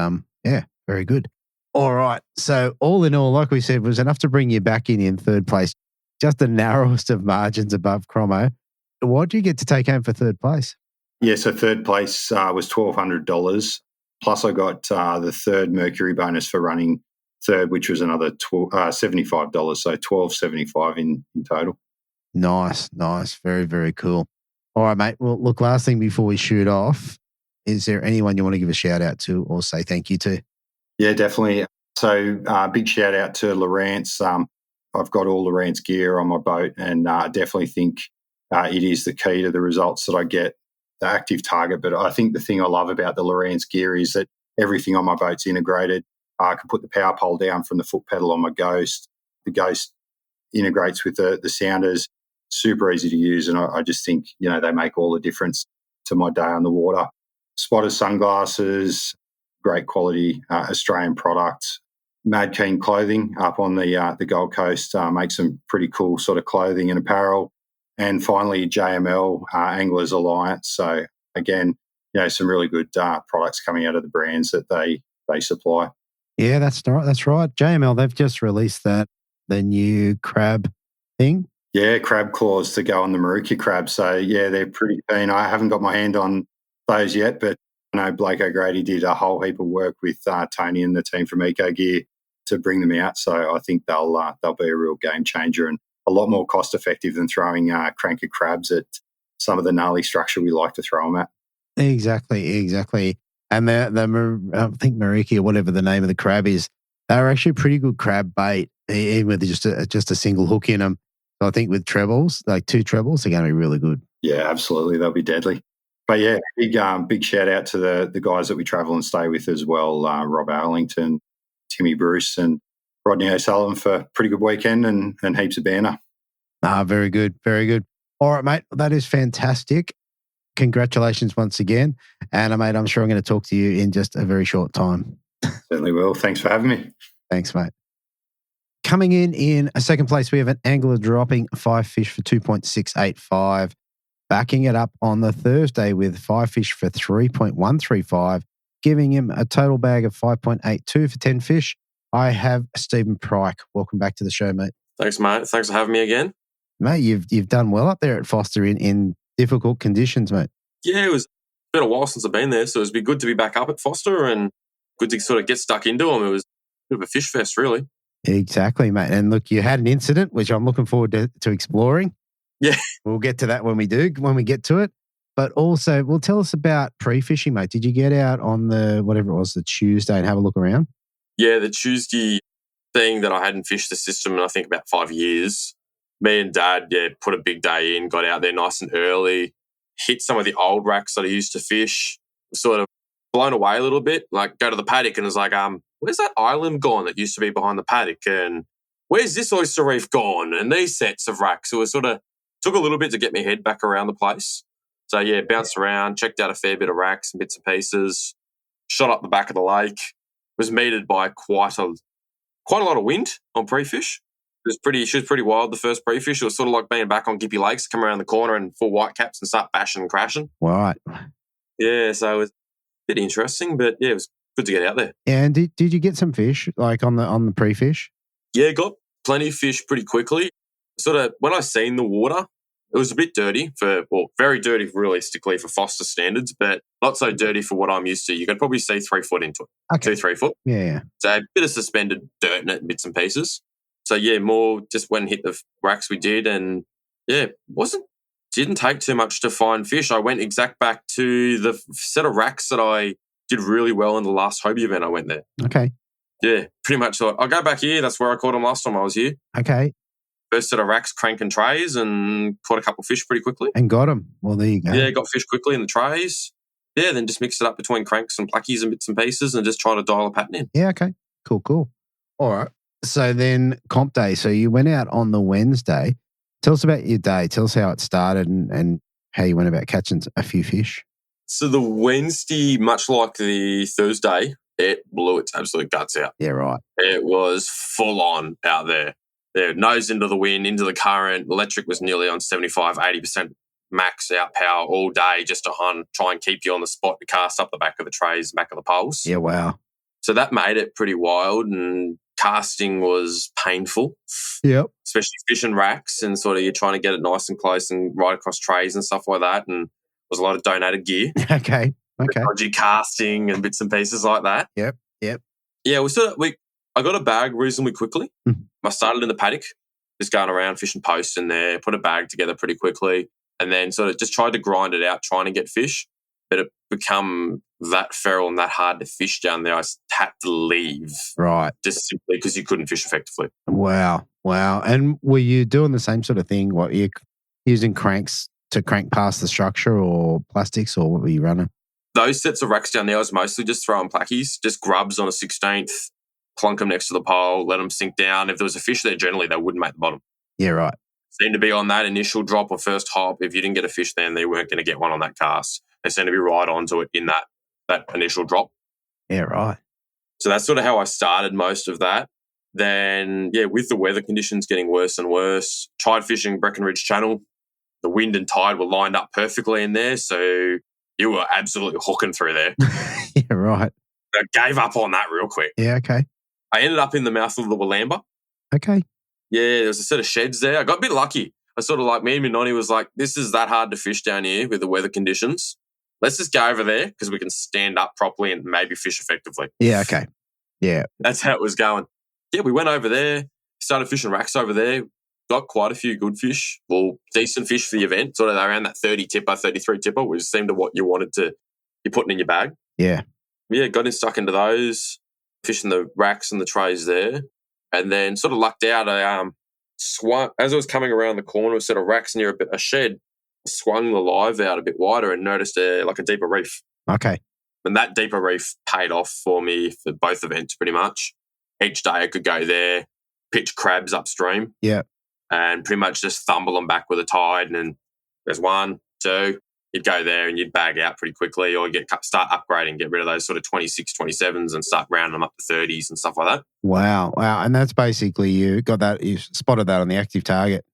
yeah, very good. All right. So all in all, like we said, was enough to bring you back in third place. Just the narrowest of margins above Cromo. What do you get to take home for third place? Yeah, so third place was $1,200. Plus I got the third Mercury bonus for running third, which was another $75. So $1,275 in total. Nice. Very, very cool. All right, mate. Well, look, last thing before we shoot off, is there anyone you want to give a shout out to or say thank you to? Yeah, definitely. So big shout out to Lawrence. I've got all Lawrence gear on my boat, and I definitely think it is the key to the results that I get, the active target. But I think the thing I love about the Lawrence gear is that everything on my boat's integrated. I can put the power pole down from the foot pedal on my Ghost. The Ghost integrates with the sounders. Super easy to use, and I just think, they make all the difference to my day on the water. Spotter sunglasses, great quality Australian product. Mad Keen Clothing up on the Gold Coast makes some pretty cool sort of clothing and apparel. And finally, JML, Anglers Alliance. So again, some really good products coming out of the brands that they supply. Yeah, that's right. JML, they've just released the new crab thing. Yeah, crab claws to go on the Maruki crab. So yeah, they're pretty keen. I haven't got my hand on those yet, but I know Blake O'Grady did a whole heap of work with Tony and the team from Eco Gear to bring them out. So I think they'll be a real game changer and a lot more cost effective than throwing Cranka crabs at some of the gnarly structure we like to throw them at. Exactly. And I think Mariki, or whatever the name of the crab is, they're actually pretty good crab bait, even with just a single hook in them. So I think with trebles, like 2 trebles, they're going to be really good. Yeah, absolutely. They'll be deadly. But yeah, big shout out to the guys that we travel and stay with as well, Rob Arlington, Timmy Bruce and Rodney O'Sullivan for a pretty good weekend and heaps of banner. Very good. All right, mate, that is fantastic. Congratulations once again. And, mate, I'm sure I'm going to talk to you in just a very short time. Certainly will. Thanks for having me. Thanks, mate. Coming in a second place, we have an angler dropping 5 fish for 2.685. Backing it up on the Thursday with 5 fish for 3.135, giving him a total bag of 5.82 for 10 fish. I have Stephen Pryke. Welcome back to the show, mate. Thanks, mate. Thanks for having me again. Mate, you've done well up there at Forster in difficult conditions, mate. Yeah, it's been a while since I've been there, so it's been good to be back up at Forster and good to sort of get stuck into them. It was a bit of a fish fest, really. Exactly, mate. And look, you had an incident, which I'm looking forward to exploring. Yeah. We'll get to that when we get to it. But also, well, tell us about pre-fishing, mate. Did you get out on the Tuesday and have a look around? Yeah, the Tuesday thing that I hadn't fished the system in, I think, about 5 years. Me and Dad, put a big day in, got out there nice and early, hit some of the old racks that I used to fish, sort of blown away a little bit, like go to the paddock and it was like, where's that island gone that used to be behind the paddock? And where's this oyster reef gone? And these sets of racks. So it sort of took a little bit to get my head back around the place. So yeah, bounced around, checked out a fair bit of racks and bits and pieces, shot up the back of the lake, was meted by quite a lot of wind on pre-fish. She was pretty wild, the first pre-fish. It was sort of like being back on Gippy Lakes, come around the corner and 4 white caps and start bashing and crashing. Right. Yeah, so it was a bit interesting, but yeah, it was good to get out there. And did you get some fish, like on the pre-fish? Yeah, got plenty of fish pretty quickly. Sort of, when I seen the water, it was a bit dirty very dirty realistically for Forster standards, but not so dirty for what I'm used to. You could probably see 3 foot into it. Okay. 2-3 foot. Yeah. So a bit of suspended dirt in it, bits and pieces. So yeah, more just went and hit the racks we did, and yeah, didn't take too much to find fish. I went exact back to the set of racks that I did really well in the last Hobie event I went there. Okay. Yeah, pretty much thought, I'll go back here. That's where I caught them last time I was here. Okay. First set of racks, crank and trays, and caught a couple of fish pretty quickly. And got them. Well, there you go. Yeah, got fish quickly in the trays. Yeah, then just mixed it up between cranks and plackies and bits and pieces and just try to dial a pattern in. Yeah, okay. Cool. All right. So then comp day. So you went out on the Wednesday. Tell us about your day. Tell us how it started and how you went about catching a few fish. So the Wednesday, much like the Thursday, It blew its absolute guts out. Yeah, right. It was full on out there. Nose into the wind, into the current. Electric was nearly on 75, 80% max out power all day just to try and keep you on the spot to cast up the back of the trays, back of the poles. Yeah, wow. So that made it pretty wild, and casting was painful. Yep. Especially fishing racks, and sort of you're trying to get it nice and close and right across trays and stuff like that. And there was a lot of donated gear. Okay. Dodgy casting and bits and pieces like that. Yep. Yeah, I got a bag reasonably quickly. I started in the paddock, just going around fishing posts in there, put a bag together pretty quickly, and then sort of just tried to grind it out, trying to get fish. But it become that feral and that hard to fish down there, I had to leave. Right. Just simply because you couldn't fish effectively. Wow. And were you doing the same sort of thing? What, you using cranks to crank past the structure, or plastics, or what were you running? Those sets of racks down there, I was mostly just throwing plackies, just grubs on a 16th, plunk them next to the pole, let them sink down. If there was a fish there, generally they wouldn't make the bottom. Yeah, right. Seemed to be on that initial drop or first hop. If you didn't get a fish then, they weren't going to get one on that cast. They seemed to be right onto it in that initial drop. Yeah, right. So that's sort of how I started most of that. Then, with the weather conditions getting worse and worse, tried fishing Breckenridge Channel. The wind and tide were lined up perfectly in there, so you were absolutely hooking through there. Yeah, right. I gave up on that real quick. Yeah, okay. I ended up in the mouth of the Willamba. Okay. Yeah, there was a set of sheds there. I got a bit lucky. I sort of me and Minoni was like, this is that hard to fish down here with the weather conditions. Let's just go over there because we can stand up properly and maybe fish effectively. Yeah, okay. Yeah. That's how it was going. Yeah, we went over there, started fishing racks over there, got quite a few good fish, well, decent fish for the event, sort of around that 30 tipper, 33 tipper, which seemed to what you wanted to be putting in your bag. Yeah. Yeah, got stuck into those, fishing the racks and the trays there, and then sort of lucked out. I swung, as I was coming around the corner, a set of racks near a shed, swung the live out a bit wider and noticed a deeper reef. Okay. And that deeper reef paid off for me for both events pretty much. Each day I could go there, pitch crabs upstream. Yeah. And pretty much just thumble them back with a tide. And then there's 1, 2, you'd go there and you'd bag out pretty quickly, or start upgrading, get rid of those sort of 26, 27s and start rounding them up to 30s and stuff like that. Wow. And that's basically, you spotted that on the active target.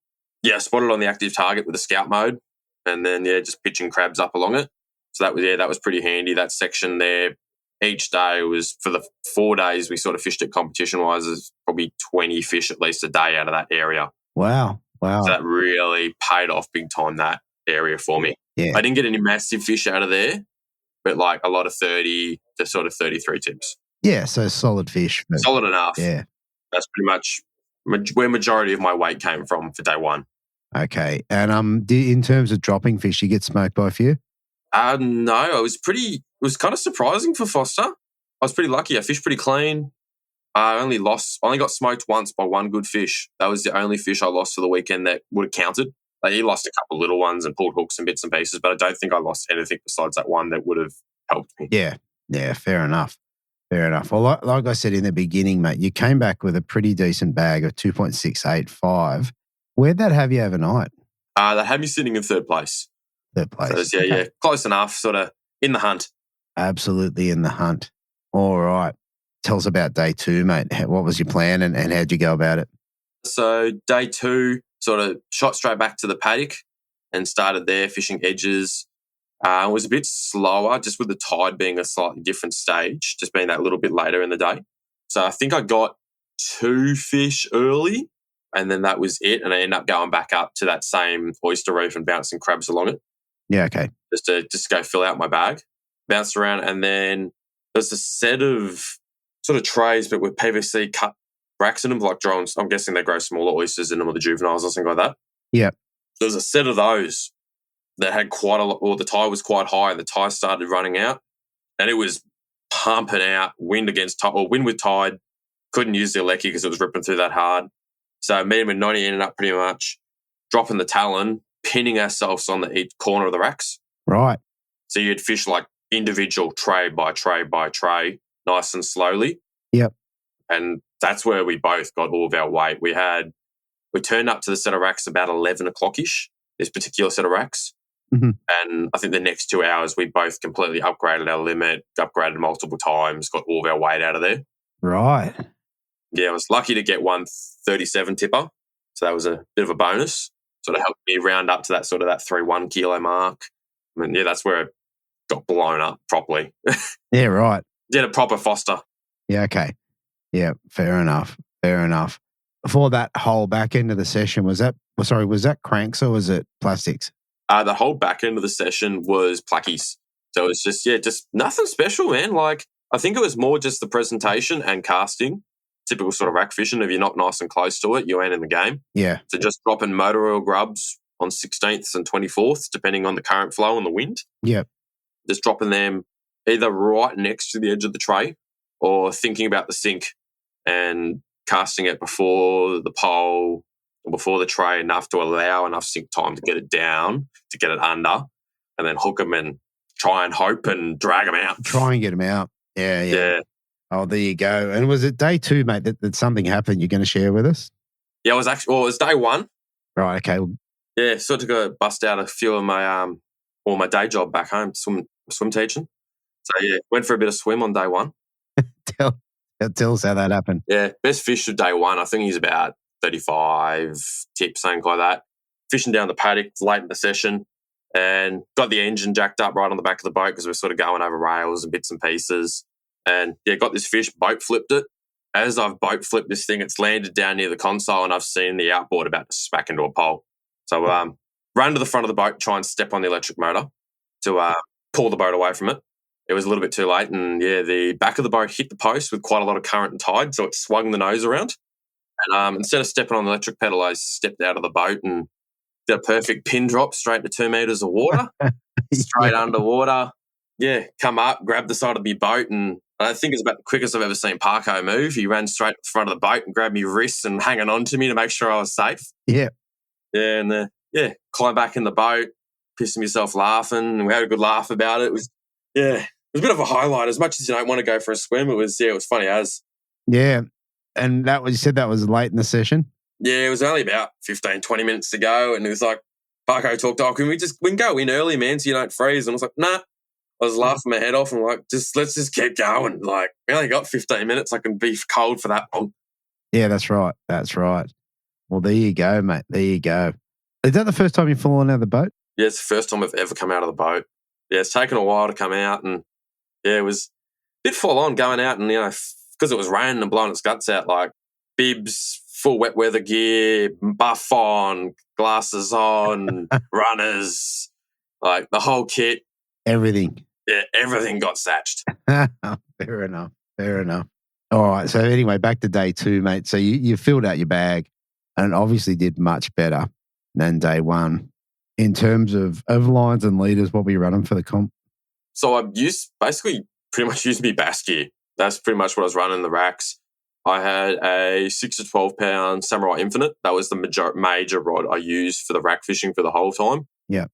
Yeah, spotted on the active target with the scout mode, and then, just pitching crabs up along it. So that was pretty handy, that section there. Each day was, for the 4 days we sort of fished it competition-wise, is probably 20 fish at least a day out of that area. Wow. So that really paid off big time, that area for me. Yeah. I didn't get any massive fish out of there, but a lot of 30 to sort of 33 tips. Yeah, so solid fish. Solid enough. Yeah. That's pretty much where majority of my weight came from for day one. Okay. And in terms of dropping fish, you get smoked by a few? No, it was kind of surprising for Forster. I was pretty lucky. I fished pretty clean. I only got smoked once by one good fish. That was the only fish I lost for the weekend that would have counted. He lost a couple of little ones and pulled hooks and bits and pieces, but I don't think I lost anything besides that one that would have helped me. Yeah, fair enough. Well, like I said in the beginning, mate, you came back with a pretty decent bag of 2.685. Where'd that have you overnight? That had me sitting in third place. Third place. So yeah, close enough, sort of in the hunt. Absolutely in the hunt. All right. Tell us about day 2, mate. What was your plan and how'd you go about it? So day 2, sort of shot straight back to the paddock and started there fishing edges. It was a bit slower, just with the tide being a slightly different stage, just being that little bit later in the day. So I think I got 2 fish early, and then that was it. And I ended up going back up to that same oyster reef and bouncing crabs along it. Yeah, okay. Just to go fill out my bag. Bounced around, and then there's a set of sort of trays, but with PVC cut racks in them, like drones. I'm guessing they grow smaller oysters in them, or the juveniles or something like that. Yeah. There's a set of those that had quite a lot, or the tide was quite high, and the tide started running out, and it was pumping out wind with tide. Couldn't use the lecky because it was ripping through that hard. So me and Minoni ended up pretty much dropping the talon, pinning ourselves on each corner of the racks. Right. So you'd fish individual tray by tray by tray, nice and slowly. Yep. And that's where we both got all of our weight. We turned up to the set of racks about 11 o'clock-ish, this particular set of racks. Mhm. And I think the next 2 hours, we both completely upgraded our limit, upgraded multiple times, got all of our weight out of there. Right. Yeah, I was lucky to get 137 tipper. So that was a bit of a bonus. Sort of helped me round up to that 3 kilo mark. I mean, yeah, that's where it got blown up properly. Yeah, right. Did a proper Forster. Yeah, okay. Yeah, fair enough. Fair enough. For that whole back end of the session, was that cranks or was it plastics? The whole back end of the session was plackies. So it was just nothing special, man. Like, I think it was more just the presentation and casting. Typical sort of rack fishing. If you're not nice and close to it, you ain't in the game. Yeah. So just dropping motor oil grubs on 16th and 24th, depending on the current flow and the wind. Yep. Just dropping them either right next to the edge of the tray or thinking about the sink and casting it before the pole or before the tray enough to allow enough sink time to get it down, to get it under, and then hook them and try and hope and drag them out. Try and get them out. Yeah. Oh, there you go. And was it day 2, mate, that something happened you're going to share with us? Yeah, it was day 1. Right, okay. Yeah, sort of got to bust out a few of my my day job back home, swim teaching. So yeah, went for a bit of swim on day 1. Tell us how that happened. Yeah, best fish of day 1. I think he's about 35 tips, something like that. Fishing down the paddock late in the session and got the engine jacked up right on the back of the boat because we're sort of going over rails and bits and pieces. And yeah, got this fish, boat flipped it. As I've boat flipped this thing, it's landed down near the console and I've seen the outboard about to smack into a pole. So run to the front of the boat, try and step on the electric motor to pull the boat away from it. It was a little bit too late, and yeah, the back of the boat hit the post with quite a lot of current and tide, so it swung the nose around. And instead of stepping on the electric pedal, I stepped out of the boat and did a perfect pin drop straight to 2 meters of water, straight underwater. Yeah, come up, grab the side of my boat, and I think it's about the quickest I've ever seen Parko move. He ran straight to the front of the boat and grabbed me wrists and hanging on to me to make sure I was safe. Yeah. Yeah, and climb back in the boat, pissing myself laughing, and we had a good laugh about it. It was a bit of a highlight. As much as you don't want to go for a swim, it was funny as. Yeah. And you said that was late in the session? Yeah, it was only about 15, 20 minutes to go. And it was like, Parko talked, we can go in early, man, so you don't freeze. And I was like, nah. I was laughing my head off and like, let's just keep going. Like, we only got 15 minutes. I can be cold for that long. Yeah, that's right. That's right. Well, there you go, mate. There you go. Is that the first time you've fallen out of the boat? Yeah, it's the first time I've ever come out of the boat. Yeah, it's taken a while to come out, and yeah, it was a bit full on going out, and because it was raining and blowing its guts out, like bibs, full wet weather gear, buff on, glasses on, runners, like the whole kit. Everything. Yeah, everything got satched. Fair enough. Fair enough. All right. So anyway, back to day 2, mate. So you filled out your bag and obviously did much better than day 1. In terms of lines and leaders, what were you running for the comp? So I pretty much used my bass gear. That's pretty much what I was running in the racks. I had a 6 to 12 pound Samurai Infinite. That was the major rod I used for the rack fishing for the whole time. Yeah.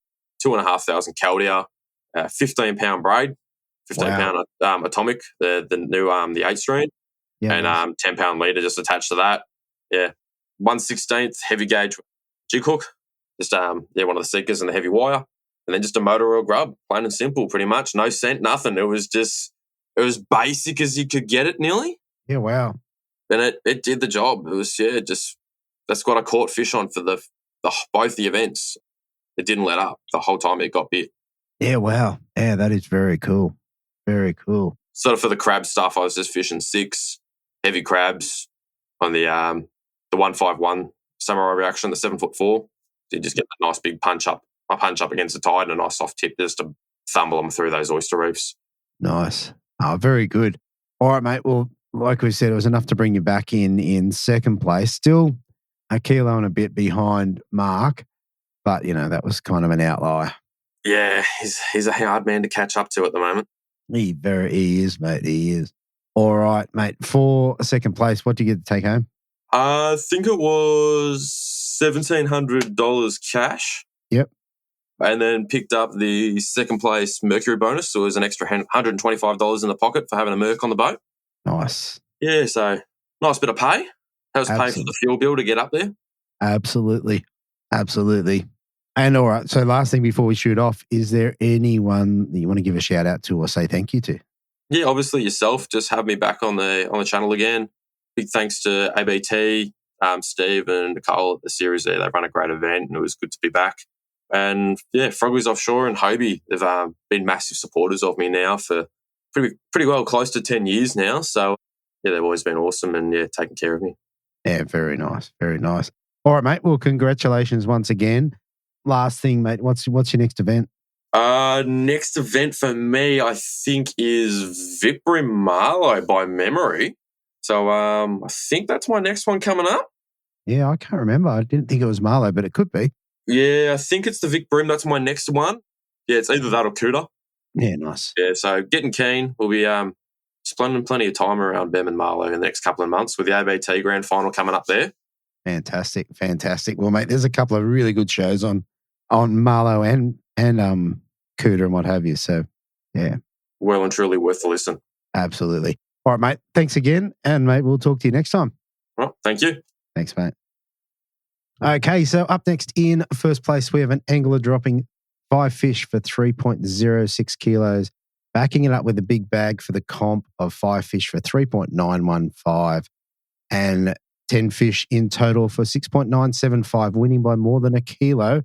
2,500 Caldia, 15 pound braid, 15 pound atomic, the new the 8 strain, and 10 pound leader just attached to that. Yeah. 1/16 heavy gauge jig hook. Just one of the seekers and the heavy wire, and then just a motor oil grub, plain and simple, pretty much. No scent, nothing. It was basic as you could get it, nearly. Yeah, wow. And it did the job. It was that's what I caught fish on for the both the events. It didn't let up the whole time it got bit. Yeah, wow. Yeah, that is very cool. Very cool. Sort of for the crab stuff, I was just fishing 6 heavy crabs on the 151 Samurai Reaction, the 7'4". You just get that nice big punch up against the tide and a nice soft tip just to thumble them through those oyster reefs. Nice. Oh, very good. All right, mate. Well, like we said, it was enough to bring you back in second place. Still a kilo and a bit behind Mark, but, that was kind of an outlier. Yeah, he's a hard man to catch up to at the moment. He is, mate. He is. All right, mate. For second place, what did you get to take home? I think it was $1,700 cash. Yep. And then picked up the second place Mercury bonus. So it was an extra $125 in the pocket for having a Merc on the boat. Nice. Yeah, so nice bit of pay. Helps pay for the fuel bill to get up there. Absolutely. And all right, so last thing before we shoot off, is there anyone that you want to give a shout out to or say thank you to? Yeah, obviously yourself. Just have me back on the channel again. Big thanks to ABT, Steve and Nicole at the series there. They run a great event and it was good to be back. And yeah, Froggy's Offshore and Hobie, they've been massive supporters of me now for pretty well close to 10 years now. So yeah, they've always been awesome and yeah, taking care of me. Yeah, very nice. Very nice. All right, mate. Well, congratulations once again. Last thing, mate, what's your next event? Next event for me, I think, is BREAM Marlow by memory. So I think that's my next one coming up. Yeah, I can't remember. I didn't think it was Marlow, but it could be. Yeah, I think it's the BREAM. That's my next one. Yeah, it's either that or Cooter. Yeah, nice. Yeah, so getting keen. We'll be spending plenty of time around BREAM and Marlow in the next couple of months with the ABT Grand Final coming up there. Fantastic. Well, mate, there's a couple of really good shows on Marlow and Cooter and what have you. So, yeah. Well and truly worth the listen. Absolutely. All right, mate. Thanks again. And, mate, we'll talk to you next time. Well, thank you. Thanks, mate. Okay, so up next in first place, we have an angler dropping 5 fish for 3.06 kilos, backing it up with a big bag for the comp of 5 fish for 3.915 and 10 fish in total for 6.975, winning by more than a kilo.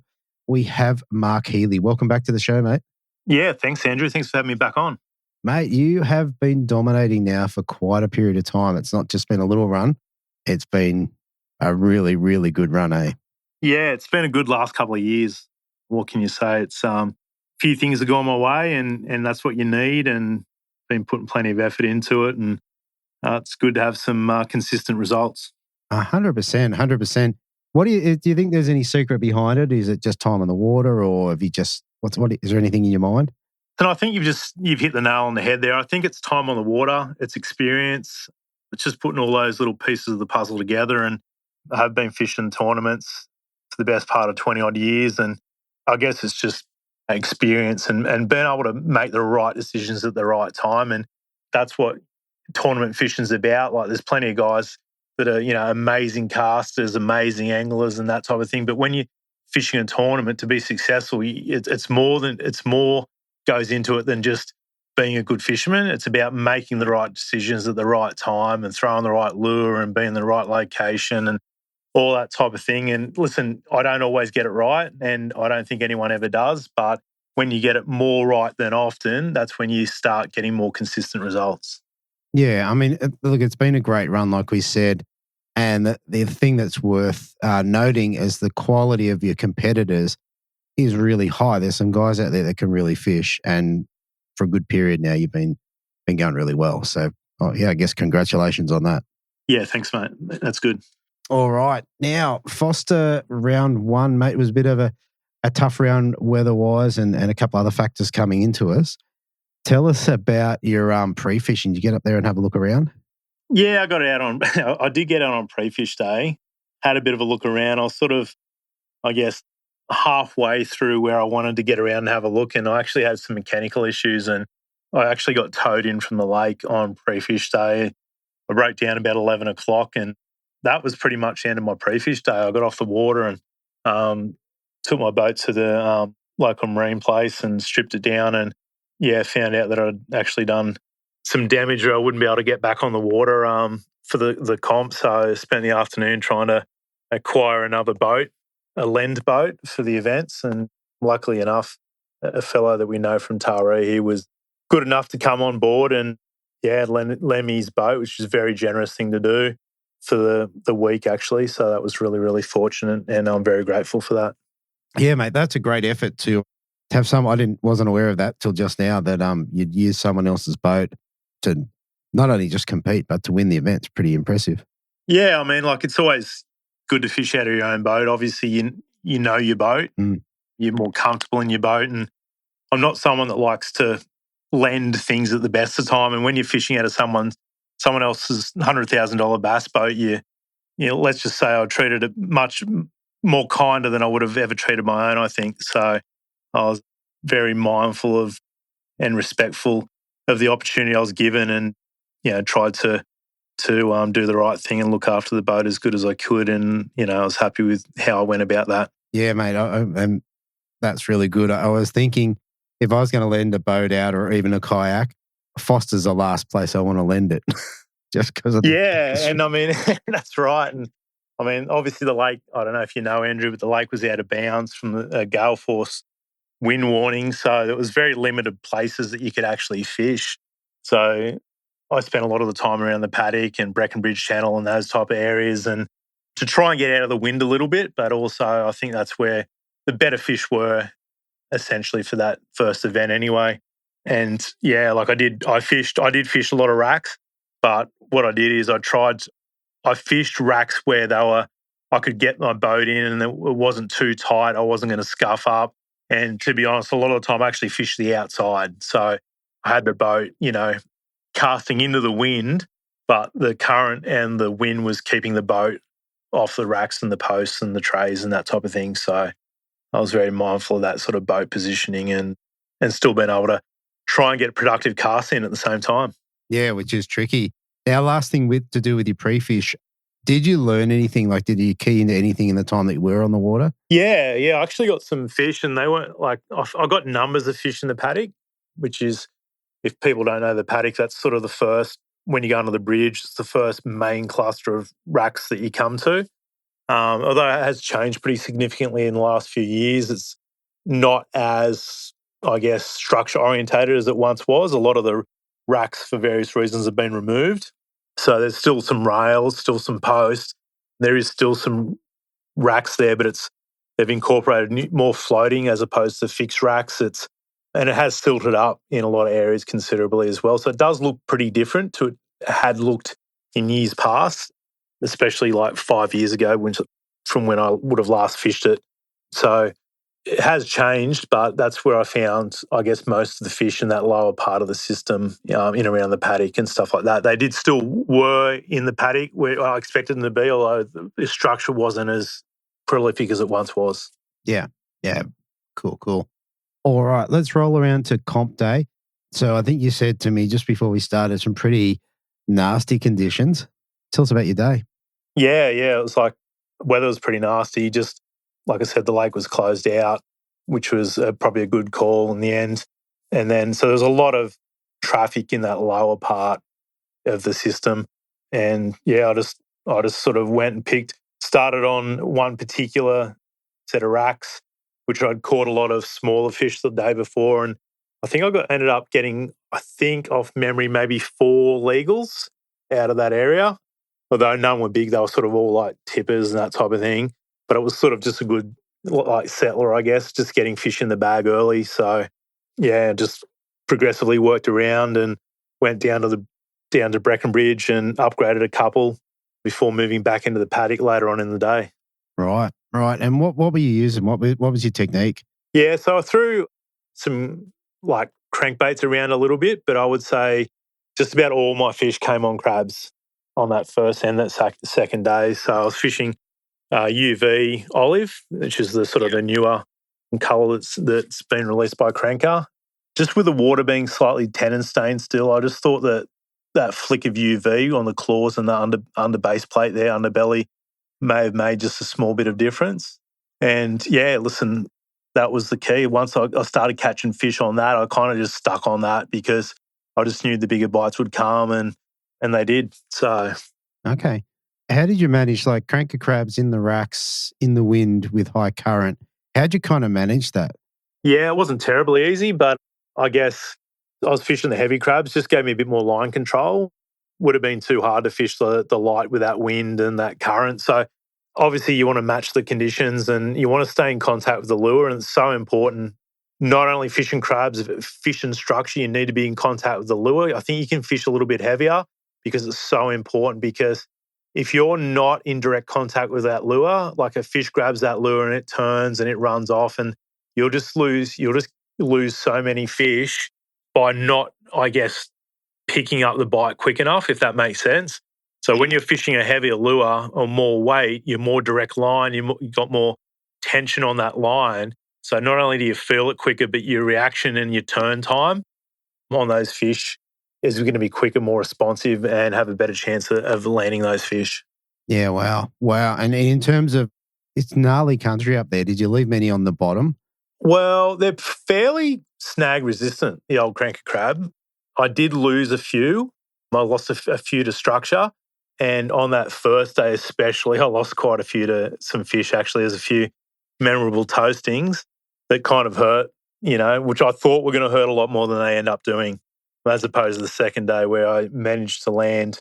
We have Mark Healey. Welcome back to the show, mate. Yeah, thanks, Andrew. Thanks for having me back on. Mate, you have been dominating now for quite a period of time. It's not just been a little run. It's been a really, really good run, eh? Yeah, it's been a good last couple of years. What can you say? It's a few things have gone my way and that's what you need, and been putting plenty of effort into it, and it's good to have some consistent results. 100%. What do you think there's any secret behind it? Is it just time on the water, or have you just, is there anything in your mind? And I think you've hit the nail on the head there. I think it's time on the water, it's experience, it's just putting all those little pieces of the puzzle together. And I have been fishing tournaments for the best part of 20 odd years, and I guess it's just experience and being able to make the right decisions at the right time. And that's what tournament fishing's about. Like, there's plenty of guys that are, amazing casters, amazing anglers and that type of thing. But when you're fishing a tournament to be successful, it's more goes into it than just being a good fisherman. It's about making the right decisions at the right time and throwing the right lure and being in the right location and all that type of thing. And listen, I don't always get it right, and I don't think anyone ever does. But when you get it more right than often, that's when you start getting more consistent results. Yeah, I mean, look, it's been a great run, like we said. And the thing that's worth noting is the quality of your competitors is really high. There's some guys out there that can really fish, and for a good period now, you've been going really well. So, yeah, I guess congratulations on that. Yeah, thanks, mate. That's good. All right. Now, Forster round 1, mate, was a bit of a tough round weather-wise and a couple other factors coming into us. Tell us about your pre-fishing. Did you get up there and have a look around? Yeah, I did get out on pre-fish day, had a bit of a look around. I was sort of, I guess, halfway through where I wanted to get around and have a look, and I actually had some mechanical issues, and I actually got towed in from the lake on pre-fish day. I broke down about 11 o'clock, and that was pretty much the end of my pre-fish day. I got off the water and took my boat to the local marine place and stripped it down, and found out that I'd actually done some damage or I wouldn't be able to get back on the water for the comp. So I spent the afternoon trying to acquire another boat, a lend boat for the events. And luckily enough, a fellow that we know from Taree, he was good enough to come on board and lend me his boat, which is a very generous thing to do for the week actually. So that was really, really fortunate, and I'm very grateful for that. Yeah, mate, that's a great effort to have some. Wasn't aware of that till just now, that you'd use someone else's boat to not only just compete but to win the event. It's pretty impressive. Yeah, I mean, like, it's always good to fish out of your own boat. Obviously, you know your boat. You're more comfortable in your boat, and I'm not someone that likes to lend things at the best of time. And when you're fishing out of someone else's $100,000 bass boat, let's just say I treated it much more kinder than I would have ever treated my own, I think. So I was very mindful of and respectful of the opportunity I was given, and tried to do the right thing and look after the boat as good as I could. And I was happy with how I went about that. Yeah, mate. That's really good. I was thinking if I was going to lend a boat out or even a kayak, Forster's the last place I want to lend it. Just because of and I mean, that's right. And I mean, obviously the lake, I don't know if you know, Andrew, but the lake was out of bounds from the gale force wind warning. So there was very limited places that you could actually fish. So I spent a lot of the time around the paddock and Breckenbridge Channel and those type of areas, and to try and get out of the wind a little bit. But also I think that's where the better fish were essentially for that first event anyway. And yeah, like I did fish a lot of racks, but what I did is I fished racks where I could get my boat in and it wasn't too tight. I wasn't going to scuff up. And to be honest, a lot of the time I actually fished the outside. So I had the boat, casting into the wind, but the current and the wind was keeping the boat off the racks and the posts and the trays and that type of thing. So I was very mindful of that sort of boat positioning and still being able to try and get productive casts in at the same time. Yeah, which is tricky. Our last thing to do with your pre-fish, did you learn anything? Like, did you key into anything in the time that you were on the water? Yeah. I actually got some fish and they weren't like, I got numbers of fish in the paddock, which is, if people don't know the paddock, that's sort of the first, when you go under the bridge, it's the first main cluster of racks that you come to. Although it has changed pretty significantly in the last few years, it's not as, I guess, structure orientated as it once was. A lot of the racks, for various reasons, have been removed. So there's still some rails, still some posts. There is still some racks there, but they've incorporated more floating as opposed to fixed racks. And it has silted up in a lot of areas considerably as well. So it does look pretty different to it had looked in years past, especially like 5 years ago from when I would have last fished it. So it has changed, but that's where I found, I guess, most of the fish in that lower part of the system, in around the paddock and stuff like that. They did still were in the paddock where I expected them to be, although the structure wasn't as prolific as it once was. Yeah. Cool. All right, let's roll around to comp day. So I think you said to me just before we started some pretty nasty conditions. Tell us about your day. Yeah. It was like, weather was pretty nasty. Just like I said, the lake was closed out, which was probably a good call in the end. And then, so there's a lot of traffic in that lower part of the system. And yeah, I just sort of went and started on one particular set of racks, which I'd caught a lot of smaller fish the day before. And I think ended up getting, I think off memory, maybe 4 legals out of that area. Although none were big, they were sort of all like tippers and that type of thing. But it was sort of just a good like settler, I guess, just getting fish in the bag early. So yeah, just progressively worked around and went down to Breckenbridge and upgraded a couple before moving back into the paddock later on in the day. Right. And what were you using? What was your technique? Yeah, so I threw some like crankbaits around a little bit, but I would say just about all my fish came on crabs on that first and that second day. So I was fishing UV olive, which is the sort of the newer colour that's been released by Cranka. Just with the water being slightly tannin stained still, I just thought that flick of UV on the claws and the under base plate there, underbelly, may have made just a small bit of difference. And yeah, listen, that was the key. Once I started catching fish on that, I kind of just stuck on that because I just knew the bigger bites would come and they did. So okay. How did you manage like Cranka crabs in the racks in the wind with high current? How'd you kind of manage that? Yeah, it wasn't terribly easy, but I guess I was fishing the heavy crabs, just gave me a bit more line control. Would have been too hard to fish the light with that wind and that current. So obviously you want to match the conditions and you want to stay in contact with the lure, and it's so important. Not only fishing crabs, but fishing structure, you need to be in contact with the lure. I think you can fish a little bit heavier because it's so important, because if you're not in direct contact with that lure, like a fish grabs that lure and it turns and it runs off, and you'll just lose so many fish by not, I guess, picking up the bite quick enough, if that makes sense. So when you're fishing a heavier lure or more weight, you're more direct line, you've got more tension on that line. So not only do you feel it quicker, but your reaction and your turn time on those fish is going to be quicker, more responsive, and have a better chance of landing those fish. Yeah, wow. And in terms of, it's gnarly country up there. Did you leave many on the bottom? Well, they're fairly snag resistant, the old Cranka Crab. I did lose a few. I lost a few to structure. And on that first day especially, I lost quite a few to some fish, actually. There's a few memorable toastings that kind of hurt, which I thought were going to hurt a lot more than they end up doing, as opposed to the second day where I managed to land,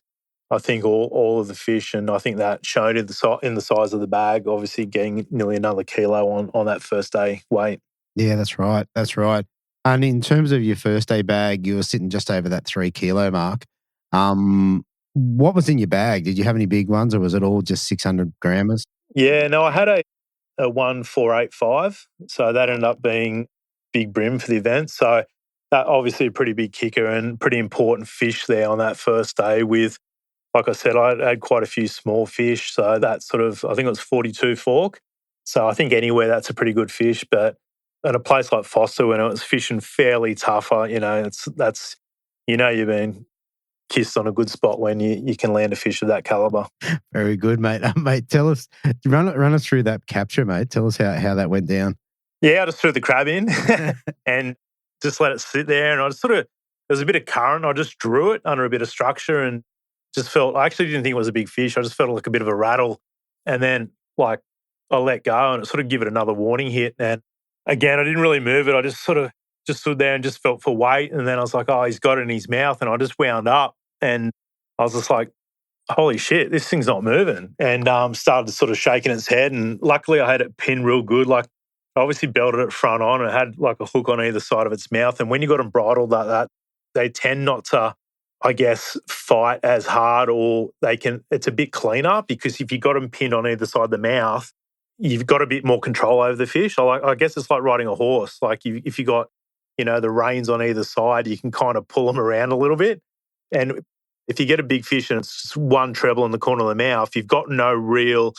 I think, all of the fish. And I think that showed in the size of the bag, obviously getting nearly another kilo on that first day weight. Yeah, that's right. That's right. And in terms of your first day bag, you were sitting just over that 3 kilo mark. What was in your bag? Did you have any big ones, or was it all just 600 grammers? Yeah, no, I had a 1485. So that ended up being big BREAM for the event. So that obviously a pretty big kicker and pretty important fish there on that first day with, like I said, I had quite a few small fish. So that sort of, I think it was 42 fork. So I think anywhere that's a pretty good fish. But at a place like Forster, when it was fishing fairly tougher, you've been kissed on a good spot when you can land a fish of that caliber. Very good, mate. Mate, tell us, run us through that capture, mate. Tell us how that went down. Yeah, I just threw the crab in and just let it sit there. And there's a bit of current. I just drew it under a bit of structure and just felt, I actually didn't think it was a big fish. I just felt like a bit of a rattle. And then I let go and it sort of give it another warning hit. And again, I didn't really move it. I just sort of just stood there and just felt for weight. And then I was like, oh, he's got it in his mouth. And I just wound up and I was just like, holy shit, this thing's not moving. And started sort of shaking its head. And luckily I had it pinned real good. Like I obviously belted it front on. It had like a hook on either side of its mouth. And when you got them bridled like that, they tend not to, I guess, fight as hard, or it's a bit cleaner because if you got them pinned on either side of the mouth, you've got a bit more control over the fish. I guess it's like riding a horse. Like if you got, the reins on either side, you can kind of pull them around a little bit. And if you get a big fish and it's just one treble in the corner of the mouth, you've got no real,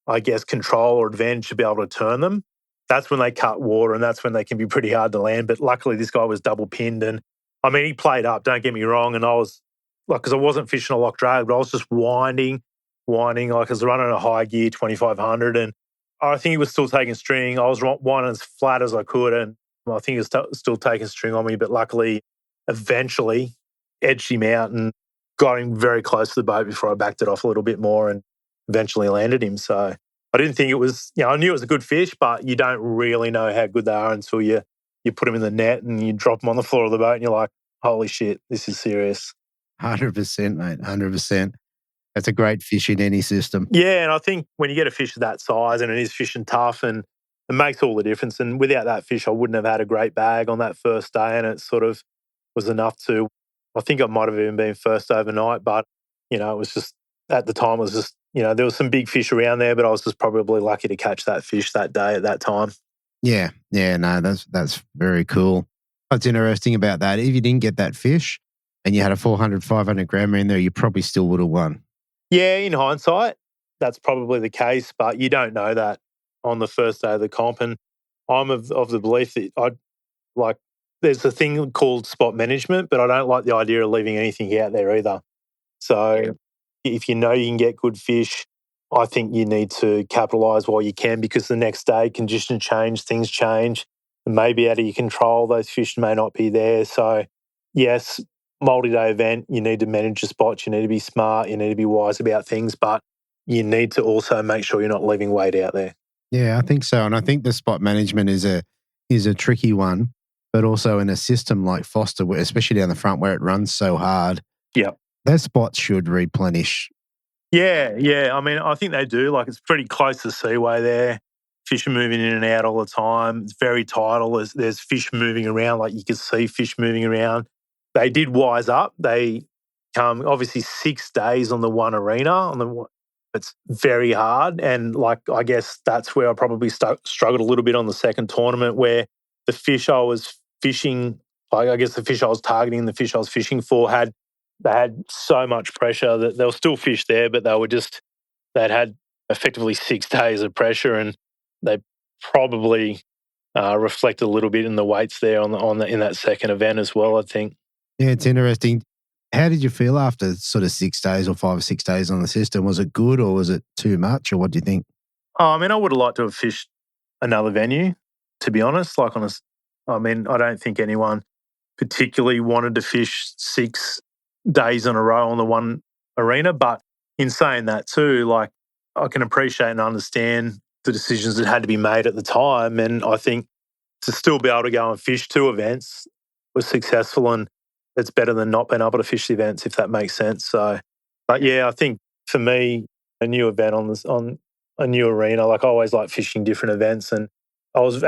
I guess, control or advantage to be able to turn them. That's when they cut water and that's when they can be pretty hard to land. But luckily this guy was double pinned and I mean, he played up, don't get me wrong. And I was like, because I wasn't fishing a lock drag, but I was just winding, like I was running a high gear 2500 and I think he was still taking string. I was winding as flat as I could and I think he was still taking string on me. But luckily, eventually edged him out and got him very close to the boat before I backed it off a little bit more and eventually landed him. So I didn't think it was, I knew it was a good fish, but you don't really know how good they are until you put them in the net and you drop them on the floor of the boat and you're like, holy shit, this is serious. 100%, mate, 100%. That's a great fish in any system. Yeah, and I think when you get a fish of that size and it is fishing tough and it makes all the difference. And without that fish, I wouldn't have had a great bag on that first day and it sort of was enough to, I think it might have even been first overnight, but, it was just, at the time, it was just, there was some big fish around there, but I was just probably lucky to catch that fish that day at that time. Yeah, no, that's very cool. What's interesting about that, if you didn't get that fish and you had a 400, 500 grammer in there, you probably still would have won. Yeah, in hindsight, that's probably the case, but you don't know that on the first day of the comp. And I'm of the belief that there's a thing called spot management, but I don't like the idea of leaving anything out there either. So if you know you can get good fish, I think you need to capitalise while you can because the next day conditions change, things change, and maybe out of your control, those fish may not be there. So yes, multi-day event, you need to manage your spots, you need to be smart, you need to be wise about things, but you need to also make sure you're not leaving weight out there. Yeah, I think so. And I think the spot management is a tricky one, but also in a system like Forster, especially down the front where it runs so hard. Yeah. Those spots should replenish. Yeah. I mean, I think they do. Like, it's pretty close to seaway there. Fish are moving in and out all the time. It's very tidal. There's fish moving around. Like, you can see fish moving around. They did wise up. They come, obviously, 6 days on the one arena. It's very hard. And, I guess that's where I probably struggled a little bit on the second tournament where the fish I was fishing, I guess the fish I was targeting, the fish I was fishing for they had so much pressure that there were still fish there, but they'd had effectively 6 days of pressure, and they probably reflected a little bit in the weights there in that second event as well, I think. Yeah, it's interesting. How did you feel after sort of 6 days or 5 or 6 days on the system? Was it good or was it too much, or what do you think? I mean, I would have liked to have fished another venue. to be honest. I don't think anyone particularly wanted to fish 6 days in a row on the one arena. But in saying that too, like, I can appreciate and understand the decisions that had to be made at the time. And I think to still be able to go and fish 2 events was successful, and it's better than not being able to fish the events, if that makes sense. So, but yeah, I think for me, a new event on a new arena, like, I always like fishing different events, and I was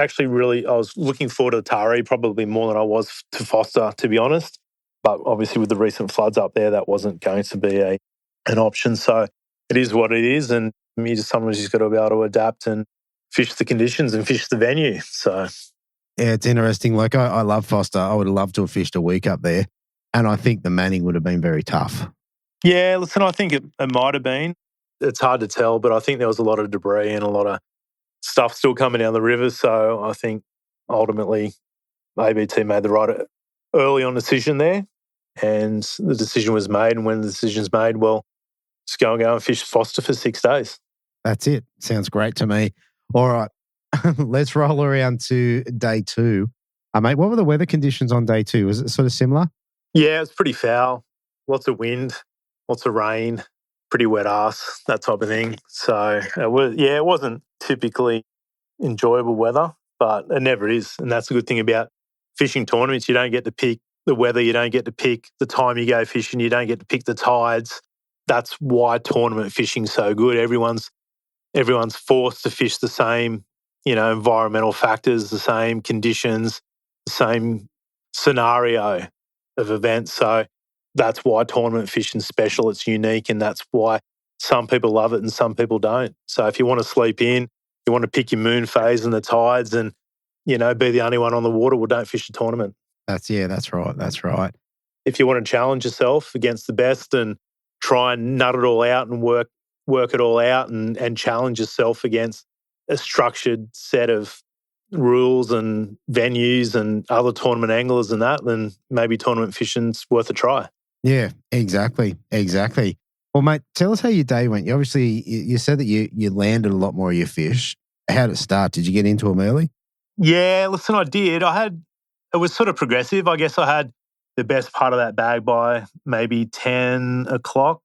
looking forward to Tari probably more than I was to Forster, to be honest. But obviously with the recent floods up there, that wasn't going to be an option. So it is what it is, and sometimes you just got to be able to adapt and fish the conditions and fish the venue. So yeah, it's interesting. Like, I love Forster. I would have loved to have fished a week up there, and I think the manning would have been very tough. Yeah, listen, I think it might have been. It's hard to tell, but I think there was a lot of debris and a lot of stuff still coming down the river. So I think ultimately ABT made the right early on decision there, and the decision was made. And when the decision's made, well, just go and fish Forster for 6 days. That's it. Sounds great to me. All right, let's roll around to day 2. Mate, what were the weather conditions on day 2? Was it sort of similar? Yeah, it's pretty foul. Lots of wind, lots of rain, pretty wet ass, that type of thing. So it wasn't typically enjoyable weather, but it never is. And that's the good thing about fishing tournaments. You don't get to pick the weather, you don't get to pick the time you go fishing, you don't get to pick the tides. That's why tournament fishing's so good. Everyone's forced to fish the same, environmental factors, the same conditions, the same scenario of events. So that's why tournament fishing's special. It's unique, and that's why some people love it and some people don't. So if you want to sleep in, you want to pick your moon phase and the tides and, be the only one on the water, well, don't fish the tournament. That's right. That's right. If you want to challenge yourself against the best and try and nut it all out and work it all out and challenge yourself against a structured set of rules and venues and other tournament anglers and that, then maybe tournament fishing's worth a try. Yeah, exactly. Well, mate, tell us how your day went. You said that you landed a lot more of your fish. How did it start? Did you get into them early? Yeah, listen, I did. It was sort of progressive. I guess I had the best part of that bag by maybe 10 o'clock,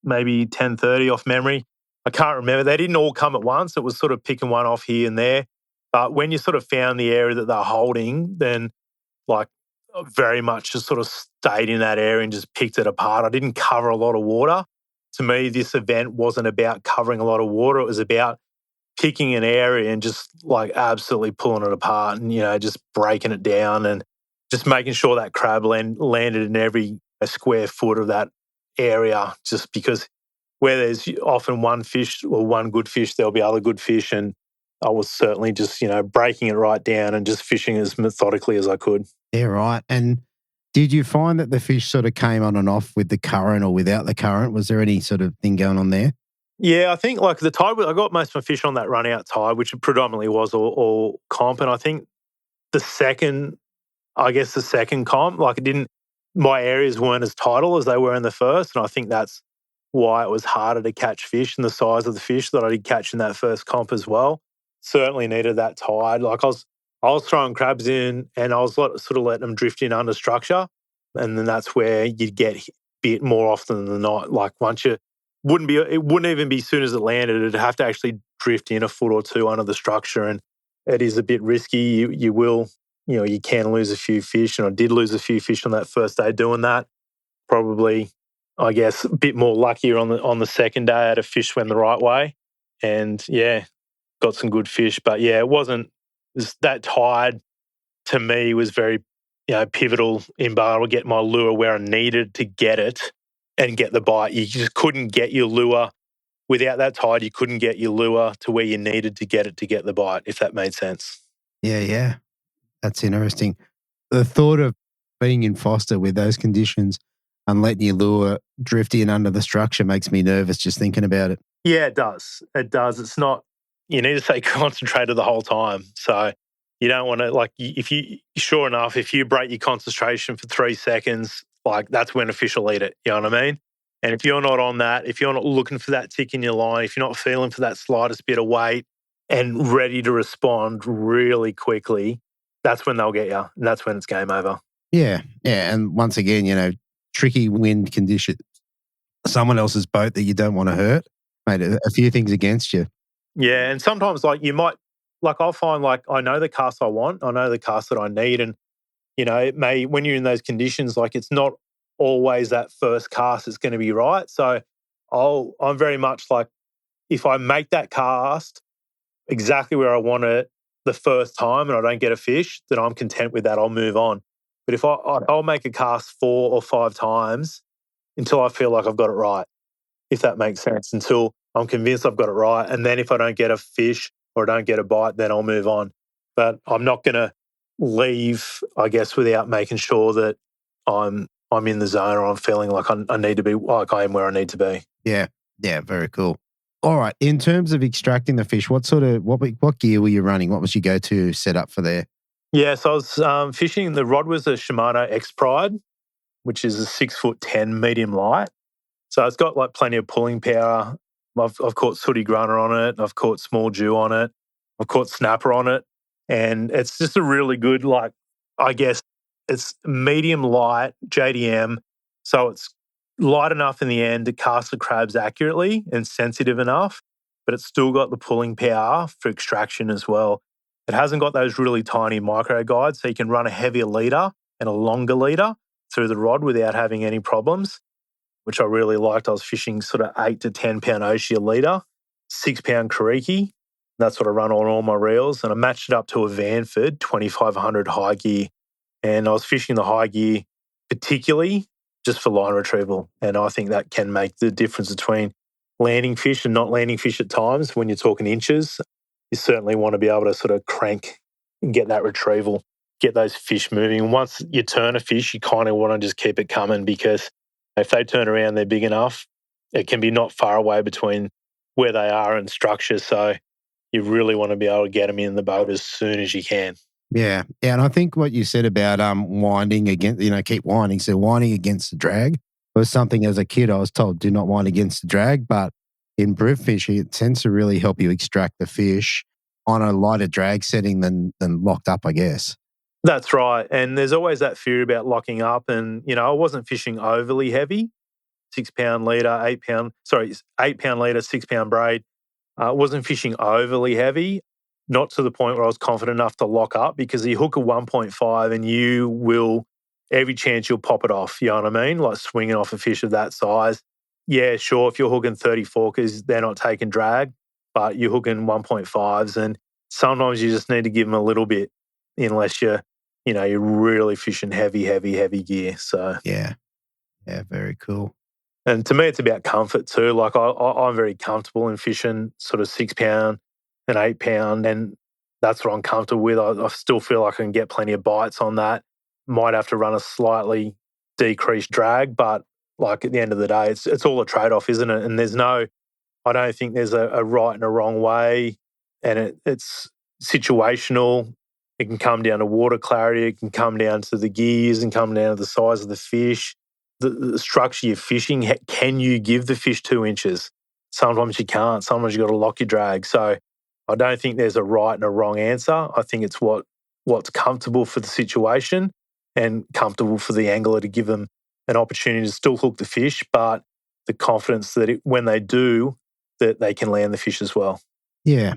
maybe 10:30 off memory. I can't remember. They didn't all come at once. It was sort of picking one off here and there. But when you sort of found the area that they're holding, then like very much just sort of stayed in that area and just picked it apart. I didn't cover a lot of water. To me, this event wasn't about covering a lot of water. It was about picking an area and just like absolutely pulling it apart and, just breaking it down and just making sure that crab landed in every square foot of that area, just because where there's often one fish or one good fish, there'll be other good fish. And I was certainly just, breaking it right down and just fishing as methodically as I could. Yeah, right. And did you find that the fish sort of came on and off with the current or without the current? Was there any sort of thing going on there? Yeah, I think like the tide, I got most of my fish on that run out tide, which predominantly was all comp. And I think the second comp, like my areas weren't as tidal as they were in the first. And I think that's why it was harder to catch fish and the size of the fish that I did catch in that first comp as well. Certainly needed that tide. Like I was throwing crabs in and I was sort of letting them drift in under structure. And then that's where you'd get bit more often than not. Like it wouldn't even be as soon as it landed. It'd have to actually drift in a foot or two under the structure. And it is a bit risky. You can lose a few fish. And I did lose a few fish on that first day doing that. Probably, I guess, a bit more luckier on the second day. I had a fish swim the right way. And yeah, got some good fish. But yeah, that tide to me was very, pivotal in being able to get my lure where I needed to get it and get the bite. You just couldn't get your lure without that tide. You couldn't get your lure to where you needed to get it to get the bite, if that made sense. Yeah. That's interesting. The thought of being in Forster with those conditions and letting your lure drift in under the structure makes me nervous just thinking about it. Yeah, it does. It's not, you need to stay concentrated the whole time. So you don't want to, if you break your concentration for 3 seconds, that's when a fish will eat it. You know what I mean? And if you're not on that, if you're not looking for that tick in your line, if you're not feeling for that slightest bit of weight, and ready to respond really quickly, that's when they'll get you. And that's when it's game over. Yeah. Yeah. And once again, tricky wind conditions, someone else's boat that you don't want to hurt, made a few things against you. Yeah. And sometimes you might, I'll find I know the cast I want, I know the cast that I need. And, it may, when you're in those conditions, it's not always that first cast that's going to be right. So I'm very much if I make that cast exactly where I want it the first time and I don't get a fish, then I'm content with that. I'll move on. But if I'll make a cast 4 or 5 times until I feel like I've got it right, if that makes sense, until I'm convinced I've got it right. And then if I don't get a fish or I don't get a bite, then I'll move on. But I'm not going to leave, I guess, without making sure that I'm in the zone or I'm feeling like I need to be, like I am where I need to be. Yeah. Yeah. Very cool. All right. In terms of extracting the fish, what gear were you running? What was your go-to setup for there? Yeah, so I was fishing. The rod was a Shimano X Pride, which is a 6'10" medium light. So it's got plenty of pulling power. I've caught sooty grunter on it. I've caught small Jew on it. I've caught snapper on it. And it's just a really good, I guess it's medium light JDM. So it's light enough in the end to cast the crabs accurately and sensitive enough, but it's still got the pulling power for extraction as well. It hasn't got those really tiny micro guides, so you can run a heavier leader and a longer leader through the rod without having any problems, which I really liked. I was fishing sort of 8 to 10 pound Oshia leader, 6 pound Kariki. That's what I run on all my reels. And I matched it up to a Vanford 2500 high gear. And I was fishing the high gear particularly just for line retrieval. And I think that can make the difference between landing fish and not landing fish at times. When you're talking inches, you certainly want to be able to sort of crank and get that retrieval, get those fish moving. And once you turn a fish, you kind of want to just keep it coming, because if they turn around, they're big enough. It can be not far away between where they are and structure. So you really want to be able to get them in the boat as soon as you can. Yeah. Yeah. And I think what you said about winding against, keep winding. So winding against the drag was something as a kid I was told, do not wind against the drag. But in bream fishing, it tends to really help you extract the fish on a lighter drag setting than locked up, I guess. That's right. And there's always that fear about locking up. And, I wasn't fishing overly heavy, 6 pound leader, 8 pound leader, 6 pound braid. Wasn't fishing overly heavy, not to the point where I was confident enough to lock up, because you hook a 1.5 and you will, every chance you'll pop it off, you know what I mean? Like swinging off a fish of that size. Yeah, sure, if you're hooking 34, because they're not taking drag, but you're hooking 1.5s, and sometimes you just need to give them a little bit, unless you're really fishing heavy gear. So yeah, very cool. And to me, it's about comfort too. I'm very comfortable in fishing sort of 6 pound and 8 pound, and that's what I'm comfortable with. I still feel like I can get plenty of bites on that. Might have to run a slightly decreased drag, but at the end of the day, it's all a trade-off, isn't it? And I don't think there's a right and a wrong way, and it's situational. It can come down to water clarity. It can come down to the gears and come down to the size of the fish. The structure you're fishing, can you give the fish 2 inches? Sometimes you can't. Sometimes you've got to lock your drag. So I don't think there's a right and a wrong answer. I think it's what's comfortable for the situation and comfortable for the angler to give them an opportunity to still hook the fish, but the confidence that when they do, that they can land the fish as well. Yeah,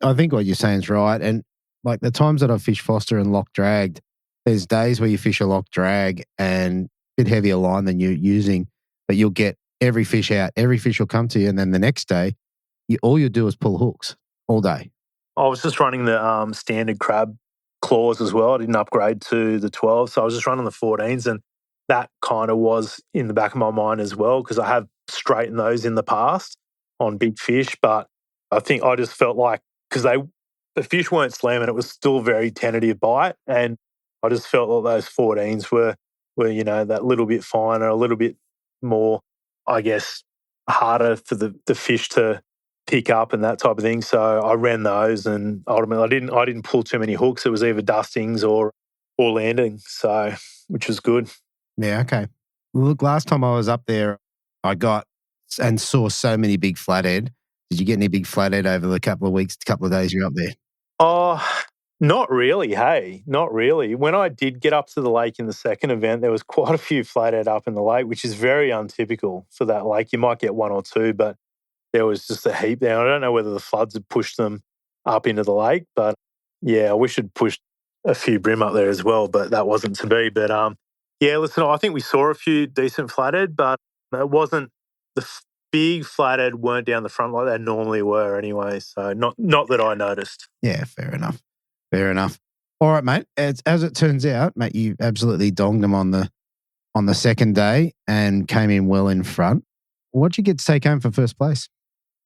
I think what you're saying is right. And the times that I've fished Forster and lock dragged, there's days where you fish a lock drag and bit heavier line than you're using, but you'll get every fish out. Every fish will come to you, and then the next day, all you do is pull hooks all day. I was just running the standard crab claws as well. I didn't upgrade to the 12, so I was just running the 14s, and that kind of was in the back of my mind as well, because I have straightened those in the past on big fish, but I think I just felt like, because the fish weren't slamming, it was still very tentative bite, and I just felt like those 14s were that little bit finer, a little bit more, I guess, harder for the fish to pick up and that type of thing. So I ran those, and ultimately I didn't pull too many hooks. It was either dustings or landing, so which was good. Yeah, okay. Look, last time I was up there, I got and saw so many big flathead. Did you get any big flathead over the couple of days you're up there? Oh, not really, hey, not really. When I did get up to the lake in the second event, there was quite a few flathead up in the lake, which is very untypical for that lake. You might get one or two, but there was just a heap there. I don't know whether the floods had pushed them up into the lake, but yeah, I wish I'd pushed a few bream up there as well, but that wasn't to be. But yeah, listen, I think we saw a few decent flathead, but it wasn't the big flathead weren't down the front like they normally were anyway. So not that I noticed. Yeah, fair enough. Fair enough. All right, mate. As it turns out, mate, you absolutely donged them on the second day and came in well in front. What'd you get to take home for first place?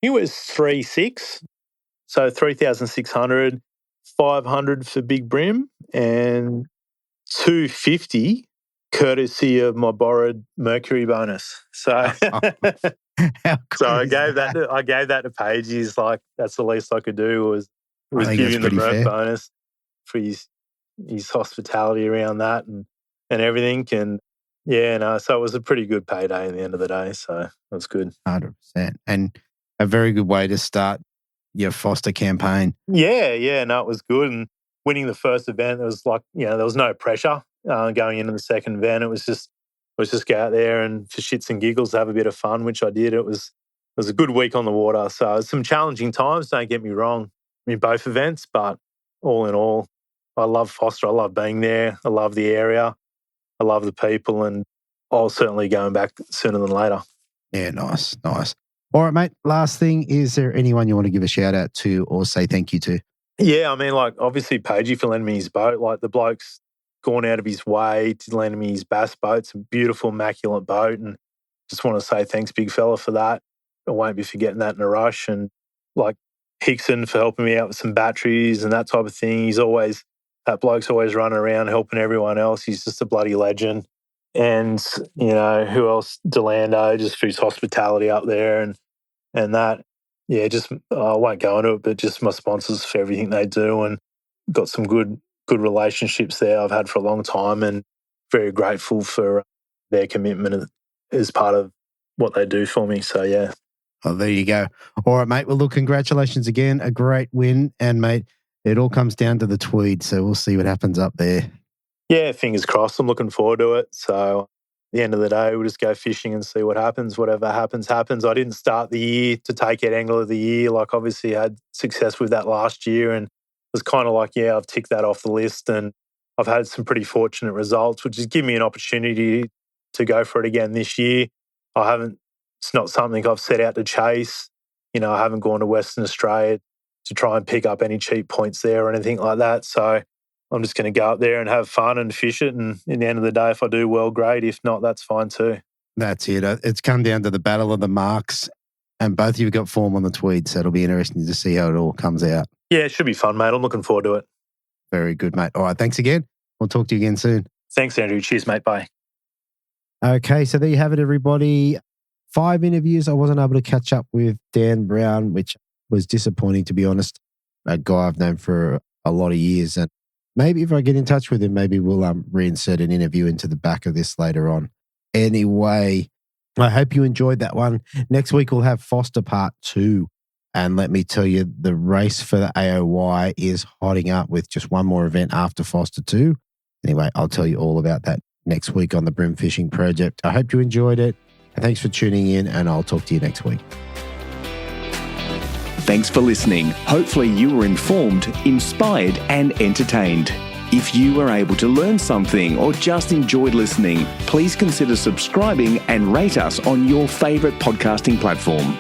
It was 3,600, so 3,600, 500 for big bream, and 250 courtesy of my borrowed Mercury bonus. So, so I gave that to Paige. He's like, that's the least I could do was give him the Merc bonus for his hospitality around that and everything. And yeah, no, so it was a pretty good payday at the end of the day. So it was good. 100%. And a very good way to start your Forster campaign. Yeah, no, it was good. And winning the first event, it was like, there was no pressure going into the second event. It was just go out there and for shits and giggles have a bit of fun, which I did. It was a good week on the water. So some challenging times, don't get me wrong, in both events, but all in all, I love Forster. I love being there. I love the area. I love the people, and I'll certainly going back sooner than later. Yeah, nice. All right, mate. Last thing, is there anyone you want to give a shout out to or say thank you to? Yeah, I mean, like obviously Pagey for lending me his boat. Like the bloke's gone out of his way to lend me his bass boat. It's a beautiful, immaculate boat, and just want to say thanks, big fella, for that. I won't be forgetting that in a rush. And like Hickson for helping me out with some batteries and that type of thing. That bloke's always running around helping everyone else. He's just a bloody legend. And, who else? Delando, just for his hospitality up there and that. Yeah, just I won't go into it, but just my sponsors for everything they do, and got some good relationships there I've had for a long time, and very grateful for their commitment as part of what they do for me. So, yeah. Oh, there you go. All right, mate. Well, look, congratulations again. A great win. And, mate, it all comes down to the Tweed, so we'll see what happens up there. Yeah, fingers crossed. I'm looking forward to it. So at the end of the day, we'll just go fishing and see what happens. Whatever happens, happens. I didn't start the year to take it Angler of the Year. Like, obviously, I had success with that last year, and it was kind of like, yeah, I've ticked that off the list, and I've had some pretty fortunate results, which has given me an opportunity to go for it again this year. It's not something I've set out to chase. I haven't gone to Western Australia to try and pick up any cheap points there or anything like that. So I'm just going to go up there and have fun and fish it. And in the end of the day, if I do well, great. If not, that's fine too. That's it. It's come down to the battle of the marks, and both of you have got form on the Tweed, so it'll be interesting to see how it all comes out. Yeah, it should be fun, mate. I'm looking forward to it. Very good, mate. All right, thanks again. We'll talk to you again soon. Thanks, Andrew. Cheers, mate. Bye. Okay, so there you have it, everybody. 5 interviews. I wasn't able to catch up with Dan Brown, which was disappointing, to be honest. A guy I've known for a lot of years. And maybe if I get in touch with him, maybe we'll reinsert an interview into the back of this later on. Anyway, I hope you enjoyed that one. Next week, we'll have Forster Part 2. And let me tell you, the race for the AOY is hotting up with just one more event after Forster 2. Anyway, I'll tell you all about that next week on the Bream Fishing Project. I hope you enjoyed it. Thanks for tuning in, and I'll talk to you next week. Thanks for listening. Hopefully you were informed, inspired, and entertained. If you were able to learn something or just enjoyed listening, please consider subscribing and rate us on your favourite podcasting platform.